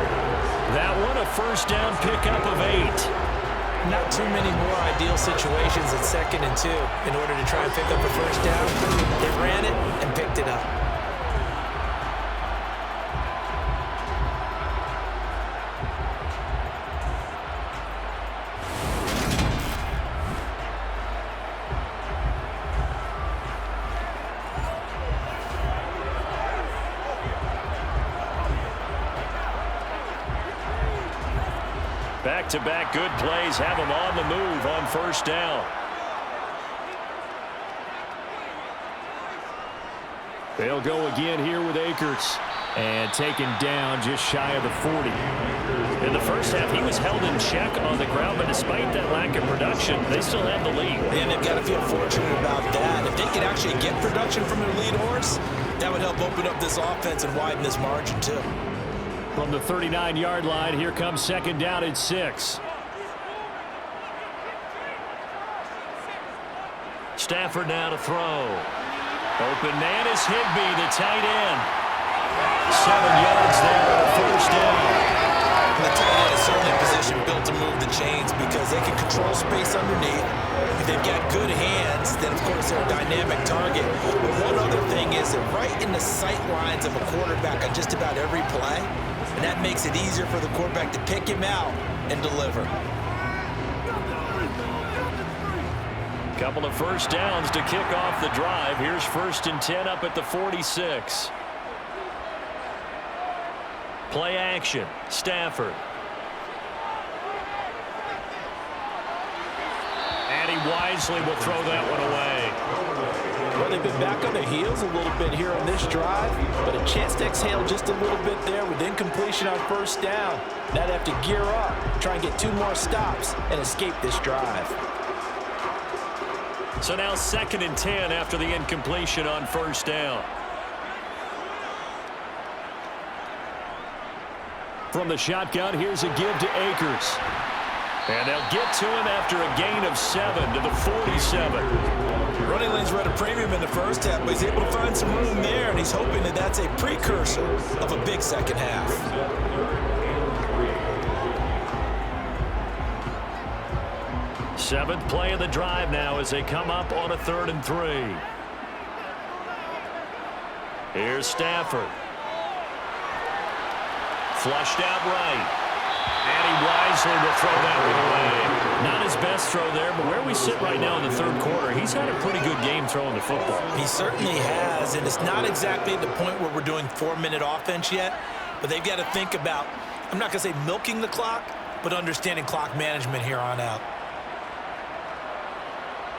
That one a 1st down pickup of 8. Not too many more ideal situations at 2nd and 2 in order to try and pick up a 1st down. They ran it and picked it up. Back-to-back good plays have him on the move on 1st down. They'll go again here with Akers. And taken down just shy of the 40. In the first half, he was held in check on the ground, but despite that lack of production, they still have the lead. And they've got to feel fortunate about that. If they could actually get production from their lead horse, that would help open up this offense and widen this margin, too. From the 39-yard line, here comes 2nd down at 6. Stafford now to throw. Open man is Higbee, the tight end. 7 yards there on the first down. The tight end is certainly a position built to move the chains because they can control space underneath. If they've got good hands, then of course they're a dynamic target. But one other thing is they're right in the sight lines of a quarterback on just about every play, and that makes it easier for the quarterback to pick him out and deliver. Couple of first downs to kick off the drive. Here's 1st and 10 up at the 46. Play action. Stafford. And he wisely will throw that one away. Well, they've been back on their heels a little bit here on this drive, but a chance to exhale just a little bit there with incompletion on first down. Now they have to gear up, try and get 2 more stops, and escape this drive. So now 2nd and 10 after the incompletion on first down. From the shotgun, here's a give to Akers. And they'll get to him after a gain of 7 to the 47. Running lanes were at a premium in the first half, but he's able to find some room there, and he's hoping that that's a precursor of a big second half. 7th play of the drive now as they come up on a 3rd and 3. Here's Stafford. Flushed out right. And he wisely will throw that one away. Not his best throw there, but where we sit right now in the 3rd quarter, he's had a pretty good game throwing the football. He certainly has, and it's not exactly at the point where we're doing 4-minute offense yet, but they've got to think about, I'm not going to say milking the clock, but understanding clock management here on out.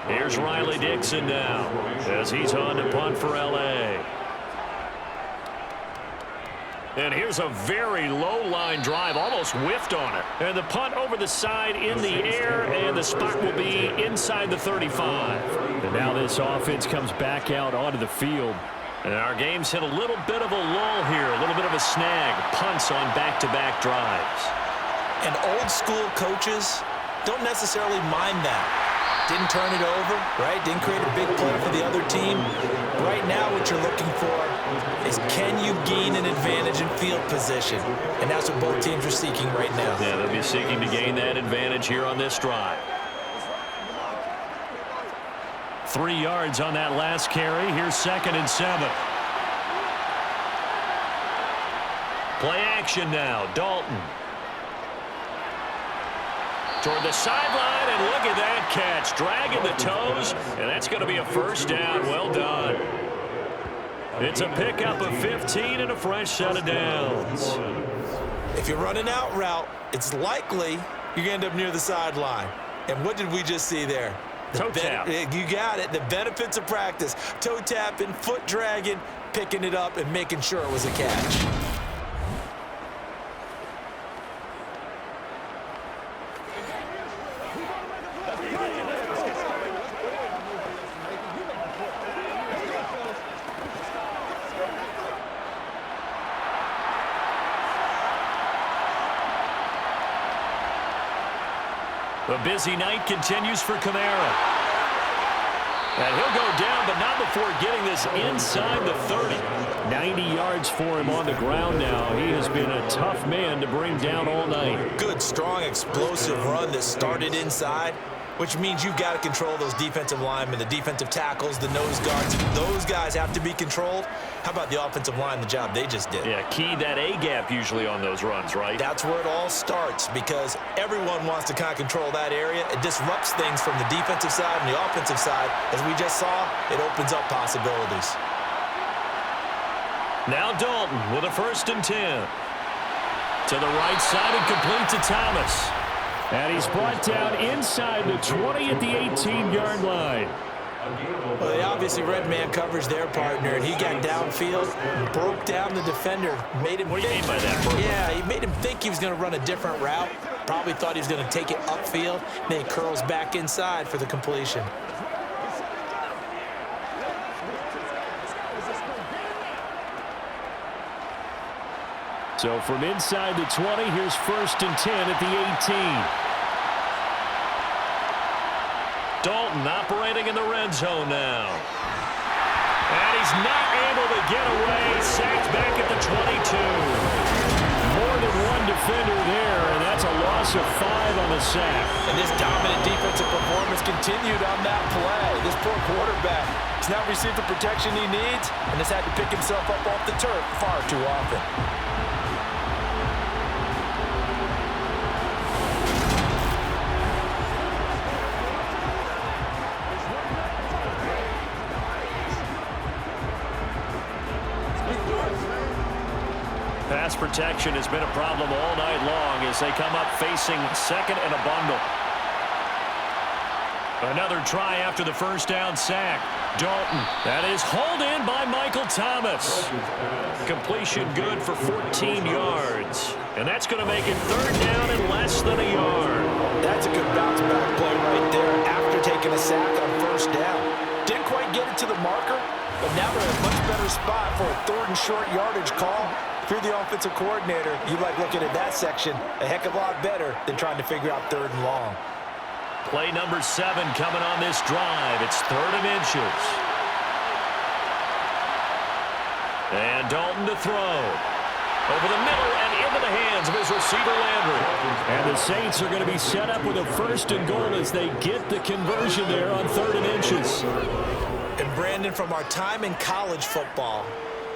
Here's Riley Dixon now as he's on to punt for L.A. And here's a very low-line drive, almost whiffed on it. And the punt over the side in the air, and the spot will be inside the 35. And now this offense comes back out onto the field. And our game's hit a little bit of a lull here, a little bit of a snag. Punts on back-to-back drives. And old-school coaches don't necessarily mind that. Didn't turn it over, right? Didn't create a big play for the other team. Right now what you're looking for is can you gain an advantage in field position? And that's what both teams are seeking right now. Yeah, they'll be seeking to gain that advantage here on this drive. 3 yards on that last carry. Here's 2nd and 7. Play action now. Dalton. Toward the sideline, and look at that catch. Dragging the toes, and that's going to be a first down. Well done. It's a pickup of 15 and a fresh set of downs. If you're running out route, it's likely you're going to end up near the sideline. And what did we just see there? Toe tap. You got it. The benefits of practice. Toe tapping, foot dragging, picking it up, and making sure it was a catch. The busy night continues for Kamara. And he'll go down, but not before getting this inside the 30. 90 yards for him on the ground now. He has been a tough man to bring down all night. Good, strong, explosive run that started inside, which means you've got to control those defensive linemen, the defensive tackles, the nose guards. Those guys have to be controlled. How about the offensive line, the job they just did? Yeah, key that A-gap usually on those runs, right? That's where it all starts because everyone wants to kind of control that area. It disrupts things from the defensive side and the offensive side. As we just saw, it opens up possibilities. Now Dalton with a 1st and 10. To the right side and complete to Thomas. And he's brought down inside the 20 at the 18-yard line. Well, they obviously read man coverage their partner, and he got downfield, broke down the defender, made him What do you mean by that? Yeah, he made him think he was going to run a different route. Probably thought he was going to take it upfield. Then he curls back inside for the completion. So from inside the 20, here's 1st and 10 at the 18. Dalton operating in the red zone now. And he's not able to get away. Sacked back at the 22. More than one defender there, and that's a loss of 5 on the sack. And this dominant defensive performance continued on that play. This poor quarterback has now received the protection he needs and has had to pick himself up off the turf far too often. Pass protection has been a problem all night long as they come up facing second and a bundle. Another try after the first down sack. Dalton. That is hauled in by Michael Thomas. Completion good for 14 yards. And that's going to make it third down and less than a yard. That's a good bounce back play right there after taking a sack on first down. Didn't quite get it to the marker, but now they're in a much better spot for a third and short yardage call. If you're the offensive coordinator, you like looking at that section a heck of a lot better than trying to figure out third and long. Play number 7 coming on this drive. It's third and inches. And Dalton to throw. Over the middle and into the hands of his receiver, Landry. And the Saints are going to be set up with a first and goal as they get the conversion there on third and inches. And Brandon, from our time in college football,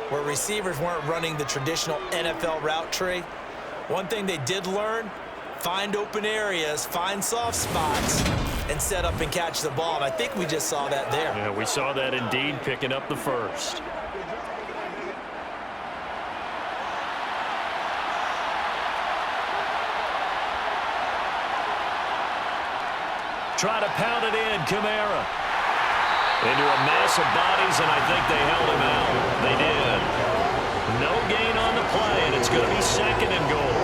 where receivers weren't running the traditional NFL route tree, one thing they did learn, find open areas, find soft spots, and set up and catch the ball. And I think we just saw that there. Yeah, we saw that indeed, picking up the first. Try to pound it in, Kamara. Into a mass of bodies, and I think they held him out. They did. No gain on the play, and it's going to be second and goal.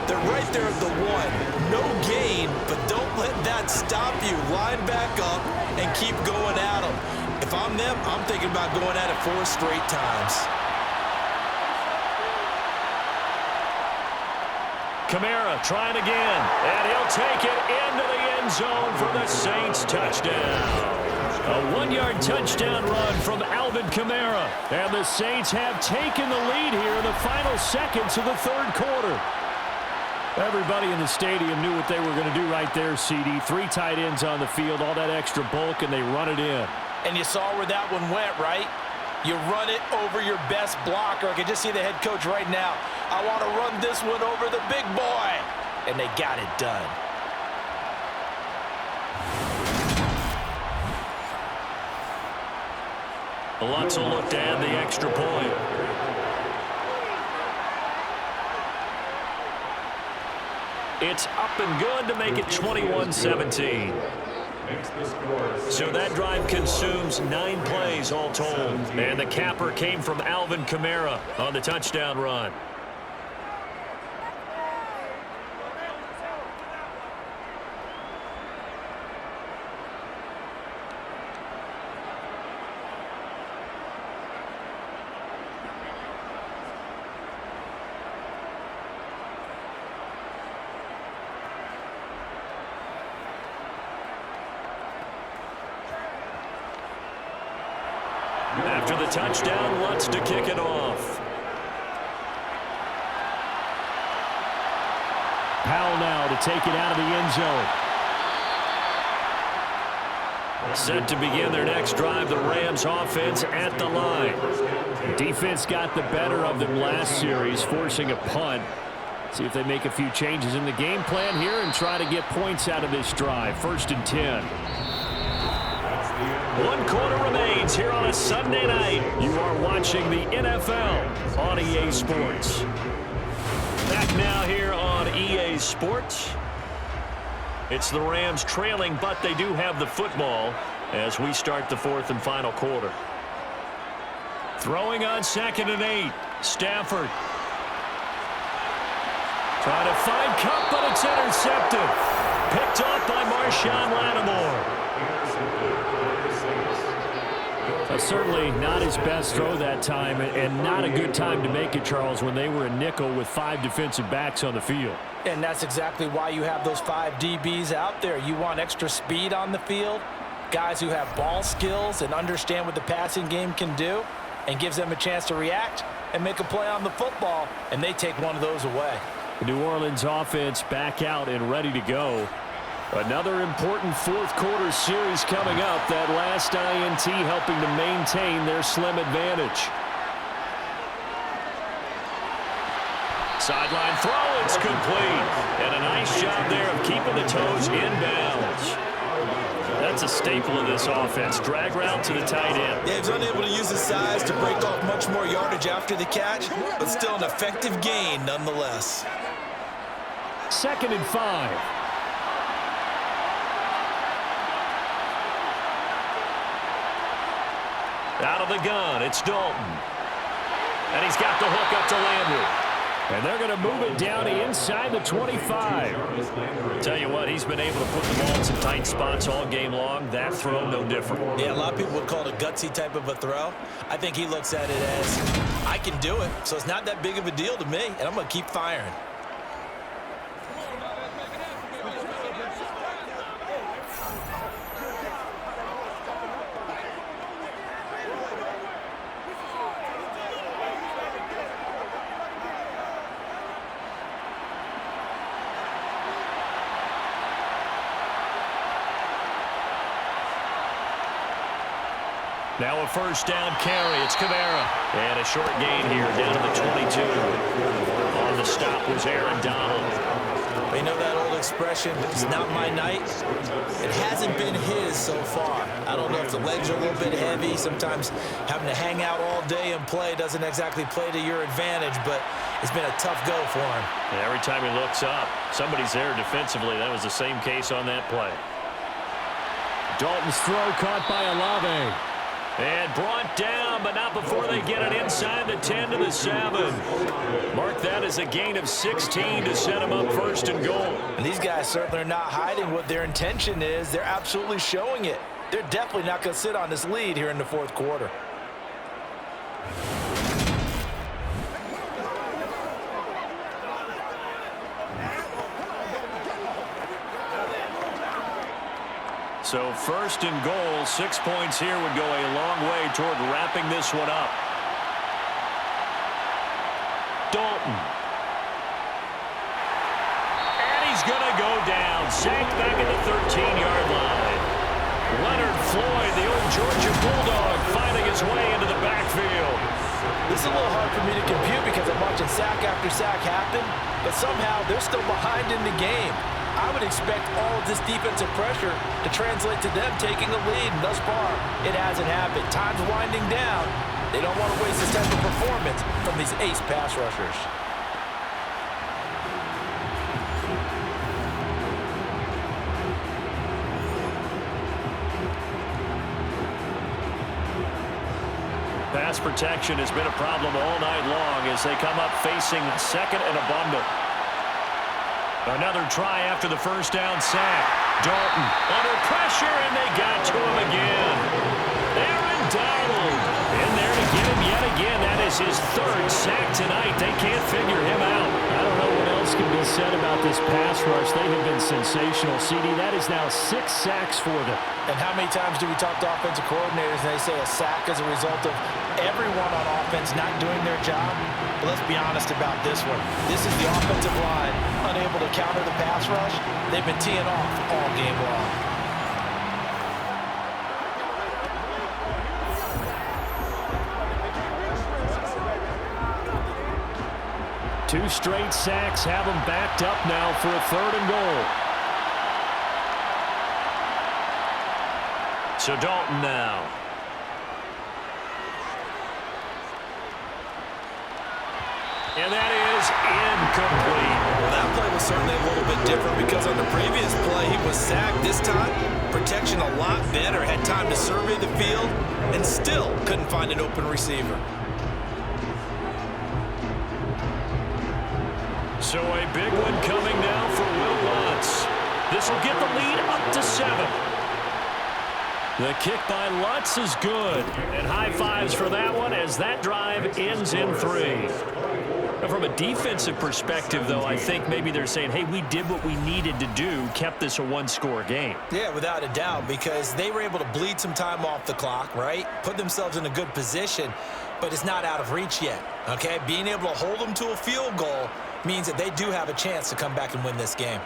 They're right there at the 1. No gain, but don't let that stop you. Line back up and keep going at them. If I'm them, I'm thinking about going at it 4 straight times. Kamara trying again, and he'll take it into the end zone for the Saints touchdown. A 1-yard touchdown run from Alvin Kamara. And the Saints have taken the lead here in the final seconds of the third quarter. Everybody in the stadium knew what they were going to do right there, CD. 3 tight ends on the field, all that extra bulk, and they run it in. And you saw where that one went, right? You run it over your best blocker. I can just see the head coach right now. I want to run this one over the big boy. And they got it done. Lutz will look to add the extra point. It's up and good to make it 21-17. So that drive consumes 9 plays all told. And the capper came from Alvin Kamara on the touchdown run. After the touchdown, Lutz to kick it off. Powell now to take it out of the end zone. Set to begin their next drive, the Rams offense at the line. Defense got the better of them last series, forcing a punt. See if they make a few changes in the game plan here and try to get points out of this drive. 1st and 10. 1 quarter remains here on a Sunday night. You are watching the NFL on EA Sports. Back now here on EA Sports. It's the Rams trailing, but they do have the football as we start the 4th and final quarter. Throwing on 2nd and 8. Stafford. Trying to find Cup, but it's intercepted. Picked up by Marshawn Lattimore. Certainly not his best throw that time, and not a good time to make it, Charles, when they were a nickel with 5 defensive backs on the field. And that's exactly why you have those 5 DBs out there. You want extra speed on the field. Guys who have ball skills and understand what the passing game can do, and gives them a chance to react and make a play on the football, and they take one of those away. The New Orleans offense back out and ready to go. Another important fourth quarter series coming up. That last INT helping to maintain their slim advantage. Sideline throw, it's complete. And a nice job there of keeping the toes in bounds. That's a staple of this offense. Drag route to the tight end. Yeah, he was unable to use his size to break off much more yardage after the catch, but still an effective gain nonetheless. 2nd and 5. Out of the gun, it's Dalton. And he's got the hook up to Landry. And they're going to move it down inside the 25. Tell you what, he's been able to put the ball in some tight spots all game long. That throw, no different. Yeah, a lot of people would call it a gutsy type of a throw. I think he looks at it as, I can do it, so it's not that big of a deal to me, and I'm going to keep firing. Now a first down carry. It's Kamara. And a short gain here down to the 22. On the stop was Aaron Donald. You know that old expression, it's not my night? It hasn't been his so far. I don't know if the legs are a little bit heavy. Sometimes having to hang out all day and play doesn't exactly play to your advantage, but it's been a tough go for him. And every time he looks up, somebody's there defensively. That was the same case on that play. Dalton's throw caught by Olave. And brought down, but not before they get it inside the 10 to the 7. Mark that as a gain of 16 to set them up 1st and goal. And these guys certainly are not hiding what their intention is. They're absolutely showing it. They're definitely not going to sit on this lead here in the 4th quarter. So 1st and goal, 6 points here would go a long way toward wrapping this one up. Dalton. And he's going to go down. Sacked back at the 13-yard line. Leonard Floyd, the old Georgia Bulldog, finding his way into the backfield. This is a little hard for me to compute because I'm watching sack after sack happen, but somehow they're still behind in the game. I would expect all of this defensive pressure to translate to them taking a lead, and thus far, it hasn't happened. Time's winding down. They don't want to waste this type of performance from these ace pass rushers. Pass protection has been a problem all night long as they come up facing 2nd and a bundle. Another try after the first down sack. Dalton under pressure, and they got to him again. Aaron Donald in there to get him yet again. That is his 3rd sack tonight. They can't figure him out. I don't know what else can be said about this pass rush. They have been sensational. CD, that is now 6 sacks for them. And how many times do we talk to offensive coordinators and they say a sack is a result of everyone on offense not doing their job? But let's be honest about this one. This is the offensive line unable to counter the pass rush. They've been teeing off all game long. Two straight sacks have them backed up now for a 3rd and goal. So Dalton now. And that is incomplete. Well, that play was certainly a little bit different because on the previous play, he was sacked. This time, protection a lot better. Had time to survey the field and still couldn't find an open receiver. So a big one coming now for Will Lutz. This will get the lead up to 7. The kick by Lutz is good. And high fives for that one as that drive ends in 3. From a defensive perspective, though, I think maybe they're saying, hey, we did what we needed to do, kept this a one-score game. Yeah, without a doubt, because they were able to bleed some time off the clock, right? Put themselves in a good position, but it's not out of reach yet, okay? Being able to hold them to a field goal means that they do have a chance to come back and win this game.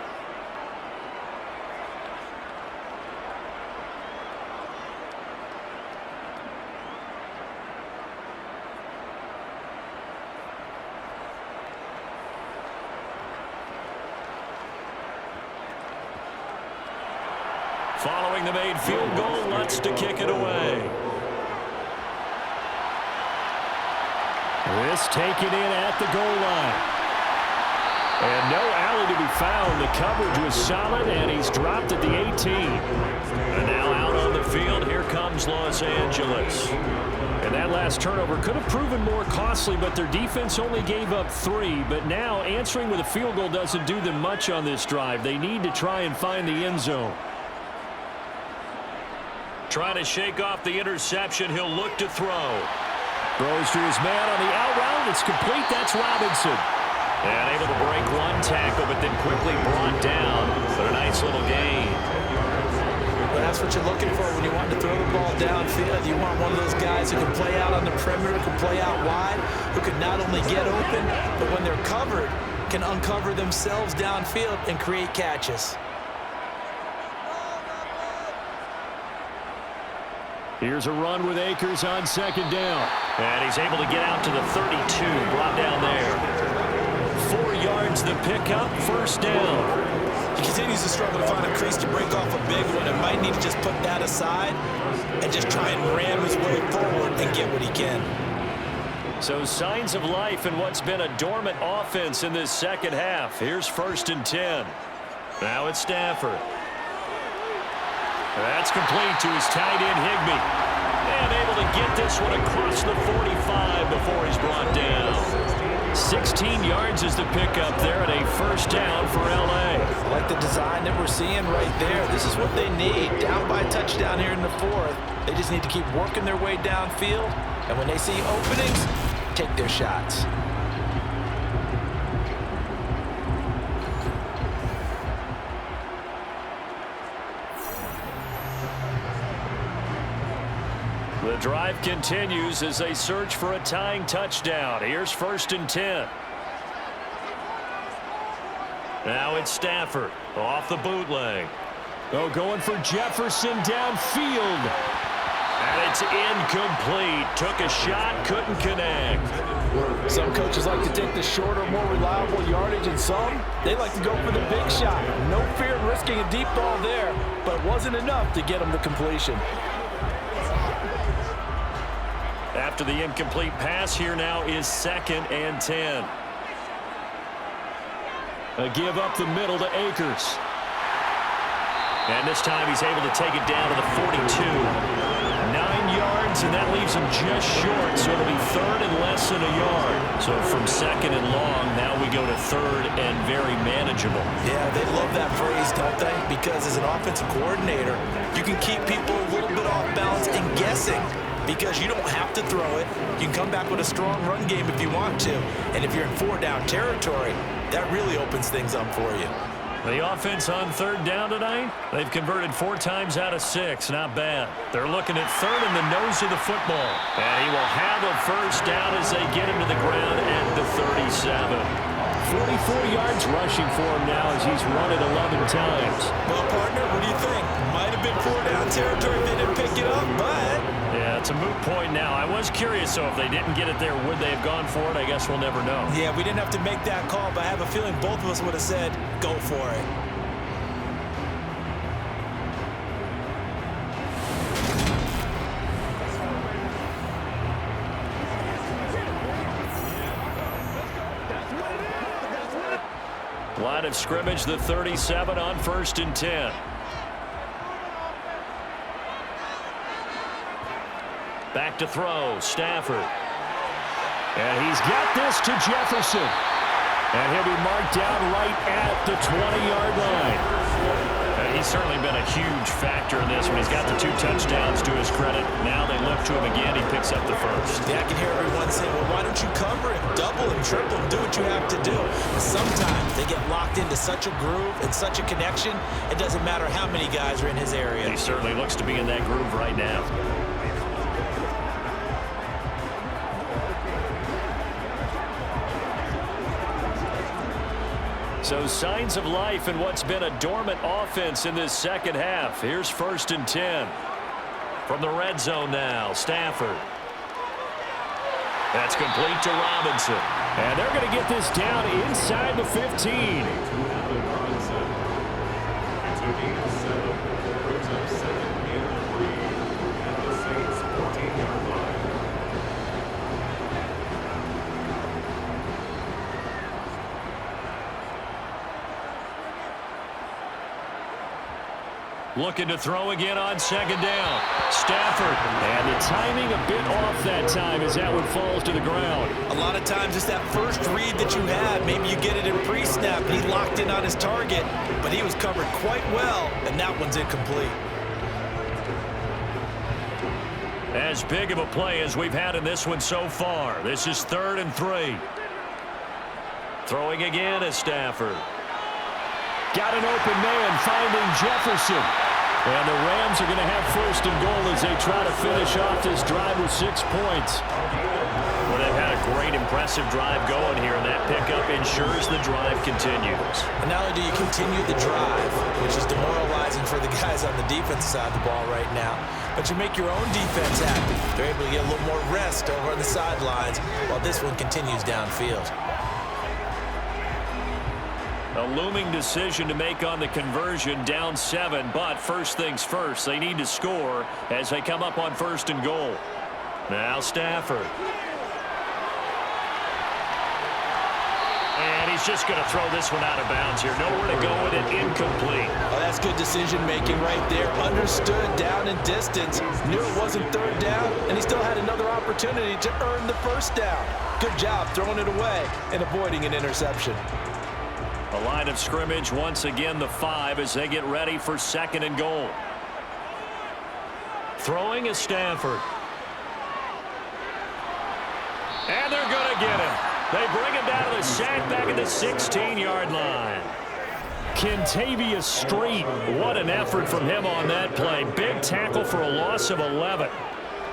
Following the made field goal, Lutz to kick it away. This taken in at the goal line. And no alley to be found. The coverage was solid, and he's dropped at the 18. And now out on the field, here comes Los Angeles. And that last turnover could have proven more costly, but their defense only gave up 3. But now answering with a field goal doesn't do them much on this drive. They need to try and find the end zone. Trying to shake off the interception. He'll look to throw. Throws to his man on the out route. It's complete. That's Robinson. And able to break one tackle, but then quickly brought down. But a nice little gain. Well, that's what you're looking for when you want to throw the ball downfield. You want one of those guys who can play out on the perimeter, can play out wide, who can not only get open, but when they're covered, can uncover themselves downfield and create catches. Here's a run with Akers on second down. And he's able to get out to the 32, brought down there. 4 yards the pickup, first down. He continues to struggle to find a crease to break off a big one, and might need to just put that aside and just try and ram his way forward and get what he can. So signs of life in what's been a dormant offense in this second half. Here's 1st and 10. Now it's Stafford. That's complete to his tight end, Higbee. And able to get this one across the 45 before he's brought down. 16 yards is the pickup there at a first down for L.A. I like the design that we're seeing right there. This is what they need. Down by a touchdown here in the 4th. They just need to keep working their way downfield. And when they see openings, take their shots. The drive continues as they search for a tying touchdown. Here's 1st and 10. Now it's Stafford off the bootleg. Oh, going for Jefferson downfield. And it's incomplete. Took a shot, couldn't connect. Some coaches like to take the shorter, more reliable yardage, and some, they like to go for the big shot. No fear in risking a deep ball there, but it wasn't enough to get them to completion. After the incomplete pass, here now is 2nd and 10. A give up the middle to Akers. And this time he's able to take it down to the 42. 9 yards, and that leaves him just short, so it'll be 3rd and less than a yard. So from 2nd and long, now we go to 3rd and very manageable. Yeah, they love that phrase, don't they? Because as an offensive coordinator, you can keep people a little bit off balance and guessing. Because you don't have to throw it. You can come back with a strong run game if you want to. And if you're in 4-down territory, that really opens things up for you. The offense on 3rd down tonight, they've converted 4 times out of 6. Not bad. They're looking at 3rd in the nose of the football. And he will have a first down as they get him to the ground at the 37. 44 yards rushing for him now as he's run it 11 times. Well, partner, what do you think? Might have been 4-down territory if they didn't pick it up, but... Yeah, it's a moot point now. I was curious, so if they didn't get it there, would they have gone for it? I guess we'll never know. Yeah, we didn't have to make that call, but I have a feeling both of us would have said, go for it. Line of scrimmage, the 37 on 1st and 10. Back to throw, Stafford. And he's got this to Jefferson. And he'll be marked down right at the 20-yard line. And He's certainly been a huge factor in this one. He's got the 2 touchdowns to his credit. Now they look to him again. He picks up the first. Yeah, I can hear everyone saying, well, why don't you cover him, double him, triple him, do what you have to do. But sometimes they get locked into such a groove and such a connection, it doesn't matter how many guys are in his area. He certainly looks to be in that groove right now. So signs of life in what's been a dormant offense in this second half. Here's 1st and 10. From the red zone now, Stafford. That's complete to Robinson. And they're going to get this down inside the 15. Looking to throw again on 2nd down. Stafford. And the timing a bit off that time as that one falls to the ground. A lot of times it's that first read that you had. Maybe you get it in pre-snap. He locked in on his target, but he was covered quite well, and that one's incomplete. As big of a play as we've had in this one so far. This is 3rd and 3. Throwing again is Stafford. Got an open man finding Jefferson. And the Rams are going to have 1st and goal as they try to finish off this drive with 6 points. Well, they've had a great, impressive drive going here, and that pickup ensures the drive continues. And not only do you continue the drive, which is demoralizing for the guys on the defense side of the ball right now, but you make your own defense happy. They're able to get a little more rest over on the sidelines while this one continues downfield. A looming decision to make on the conversion, down 7, but first things first, they need to score as they come up on 1st and goal. Now Stafford. And he's just going to throw this one out of bounds here. Nowhere to go with it, incomplete. Oh, that's good decision-making right there. Understood down and distance. Knew it wasn't 3rd down, and he still had another opportunity to earn the 1st down. Good job throwing it away and avoiding an interception. A line of scrimmage once again the 5 as they get ready for 2nd and goal. Throwing is Stafford. And they're going to get him. They bring him down to the sack back at the 16-yard line. Kentavious Street, what an effort from him on that play. Big tackle for a loss of 11.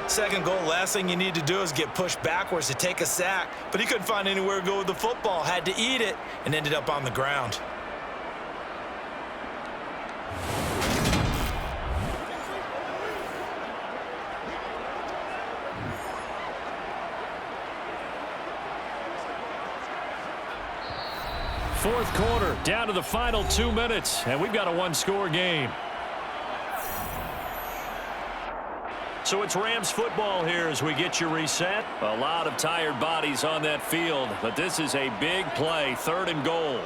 2nd goal, last thing you need to do is get pushed backwards to take a sack. But he couldn't find anywhere to go with the football. Had to eat it and ended up on the ground. Fourth quarter, down to the final 2 minutes, and we've got a 1-score game. So it's Rams football here as we get you reset. A lot of tired bodies on that field, but this is a big play, 3rd and goal.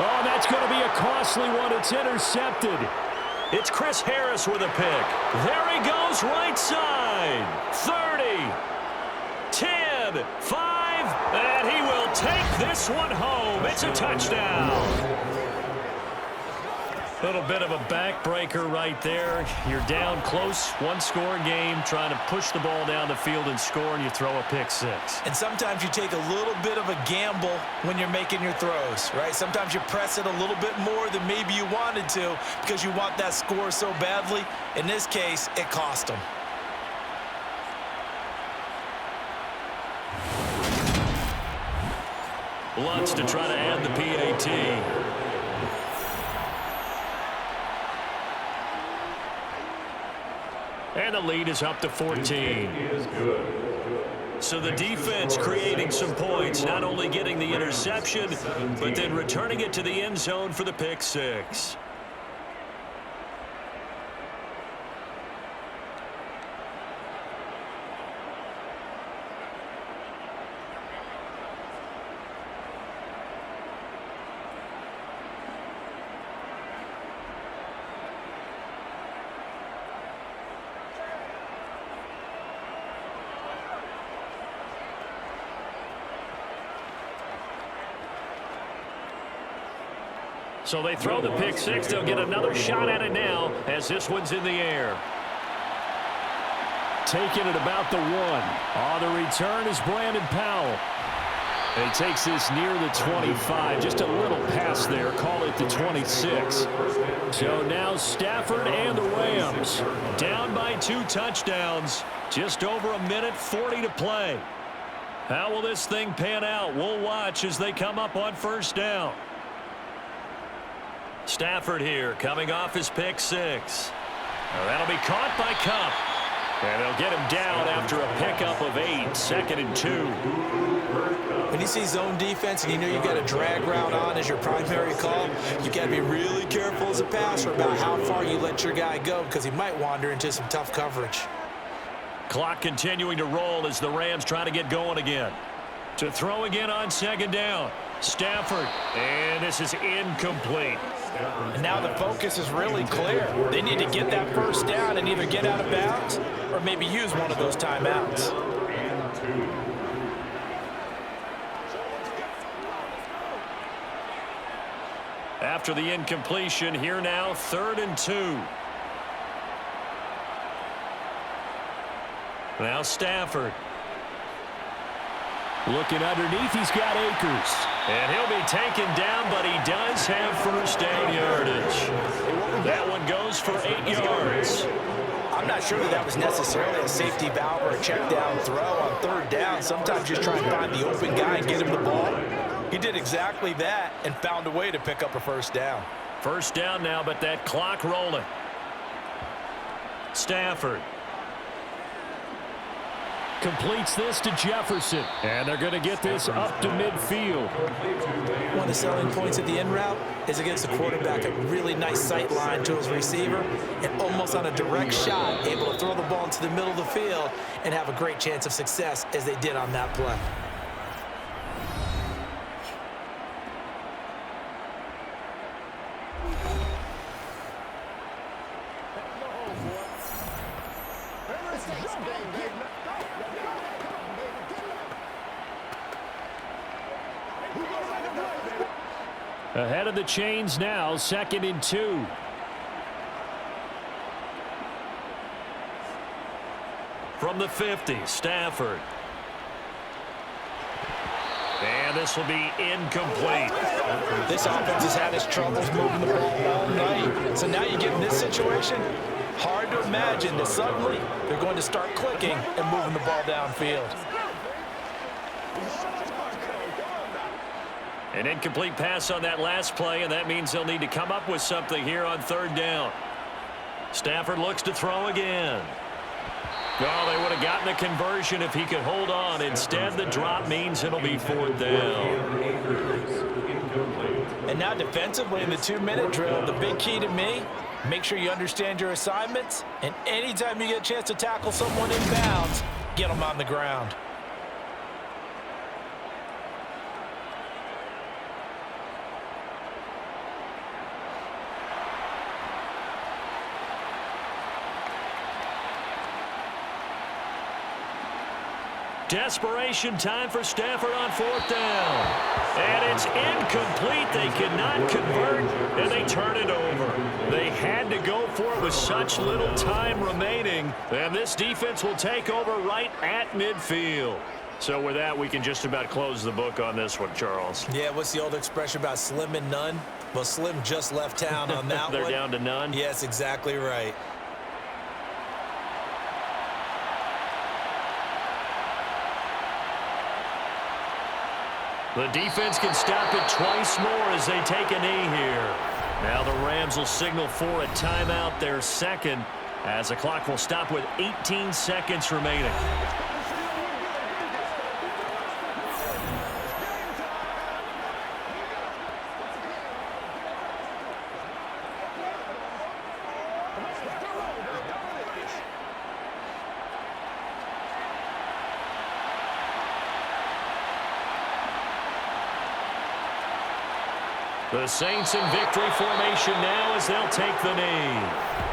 Oh, that's going to be a costly one. It's intercepted. It's Chris Harris with a pick. There he goes, right side. 30, 10, 5, and he will take this one home. It's a touchdown. Little bit of a backbreaker right there. You're down close, 1-score game, trying to push the ball down the field and score, and you throw a pick 6. And sometimes you take a little bit of a gamble when you're making your throws, right? Sometimes you press it a little bit more than maybe you wanted to because you want that score so badly. In this case, it cost them. Lutz to try to add the PAT. And the lead is up to 14. So the defense creating some points, not only getting the interception, but then returning it to the end zone for the pick 6. So they throw the pick six. They'll get another shot at it now as this one's in the air. Taking it about the 1. On the return is Brandon Powell. And he takes this near the 25. Just a little pass there. Call it the 26. So now Stafford and the Rams down by 2 touchdowns. Just over a minute 40 to play. How will this thing pan out? We'll watch as they come up on first down. Stafford here coming off his pick six. Now that'll be caught by Cup. And they'll get him down after a pickup of 8. 2nd and 2. When you see zone defense and you know you've got a drag route on as your primary call, you got to be really careful as a passer about how far you let your guy go because he might wander into some tough coverage. Clock continuing to roll as the Rams try to get going again. To throw again on 2nd down. Stafford. And this is incomplete. And now the focus is really clear. They need to get that first down and either get out of bounds or maybe use one of those timeouts. After the incompletion, here now, 3rd and 2. Now Stafford. Looking underneath, he's got Akers. And he'll be taken down, but he does have first down yardage. That one goes for 8 yards. I'm not sure that was necessarily a safety valve or a check down throw on 3rd down. Sometimes just try and find the open guy and get him the ball. He did exactly that and found a way to pick up a first down. First down now, but that clock rolling. Stafford. Completes this to Jefferson. And they're going to get this up to midfield. One of the selling points of the in route is against the quarterback, a really nice sight line to his receiver, and almost on a direct shot, able to throw the ball into the middle of the field and have a great chance of success as they did on that play. Ahead of the chains now, 2nd and 2. From the 50, Stafford. And this will be incomplete. This offense has had its troubles moving the ball all night. So now you get in this situation, hard to imagine that suddenly they're going to start clicking and moving the ball downfield. An incomplete pass on that last play, and that means they'll need to come up with something here on 3rd down. Stafford looks to throw again. Oh, they would have gotten a conversion if he could hold on. Instead, the drop means it'll be 4th down. And now defensively in the 2-minute drill, the big key to me, make sure you understand your assignments, and anytime you get a chance to tackle someone in bounds, get them on the ground. Desperation time for Stafford on 4th down. And it's incomplete. They cannot convert, and they turn it over. They had to go for it with such little time remaining. And this defense will take over right at midfield. So with that, we can just about close the book on this one, Charles. Yeah, what's the old expression about slim and none? Well, Slim just left town on that one. They're down to none? Yes, exactly right. The defense can stop it twice more as they take a knee here. Now the Rams will signal for a timeout, their 2nd, as the clock will stop with 18 seconds remaining. The Saints in victory formation now as they'll take the knee.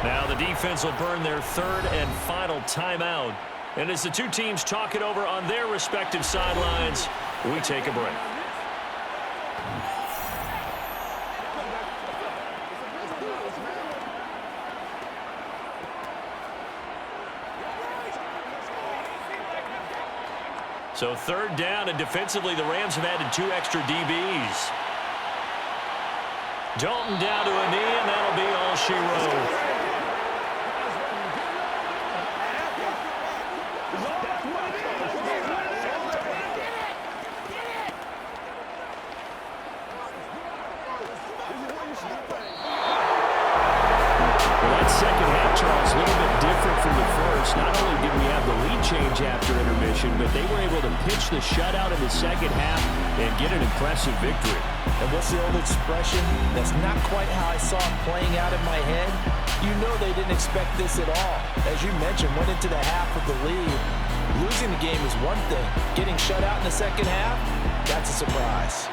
Now the defense will burn their 3rd and final timeout. And as the two teams talk it over on their respective sidelines, we take a break. So third down, and defensively, the Rams have added 2 extra DBs. Dalton down to a knee, and that'll be all she wrote. Second half, Charles, a little bit different from the first. Not only did we have the lead change after intermission, but they were able to pitch the shutout in the second half and get an impressive victory. And what's the old expression? That's not quite how I saw it playing out in my head. You know they didn't expect this at all. As you mentioned, went into the half with the lead. Losing the game is one thing. Getting shut out in the second half, that's a surprise.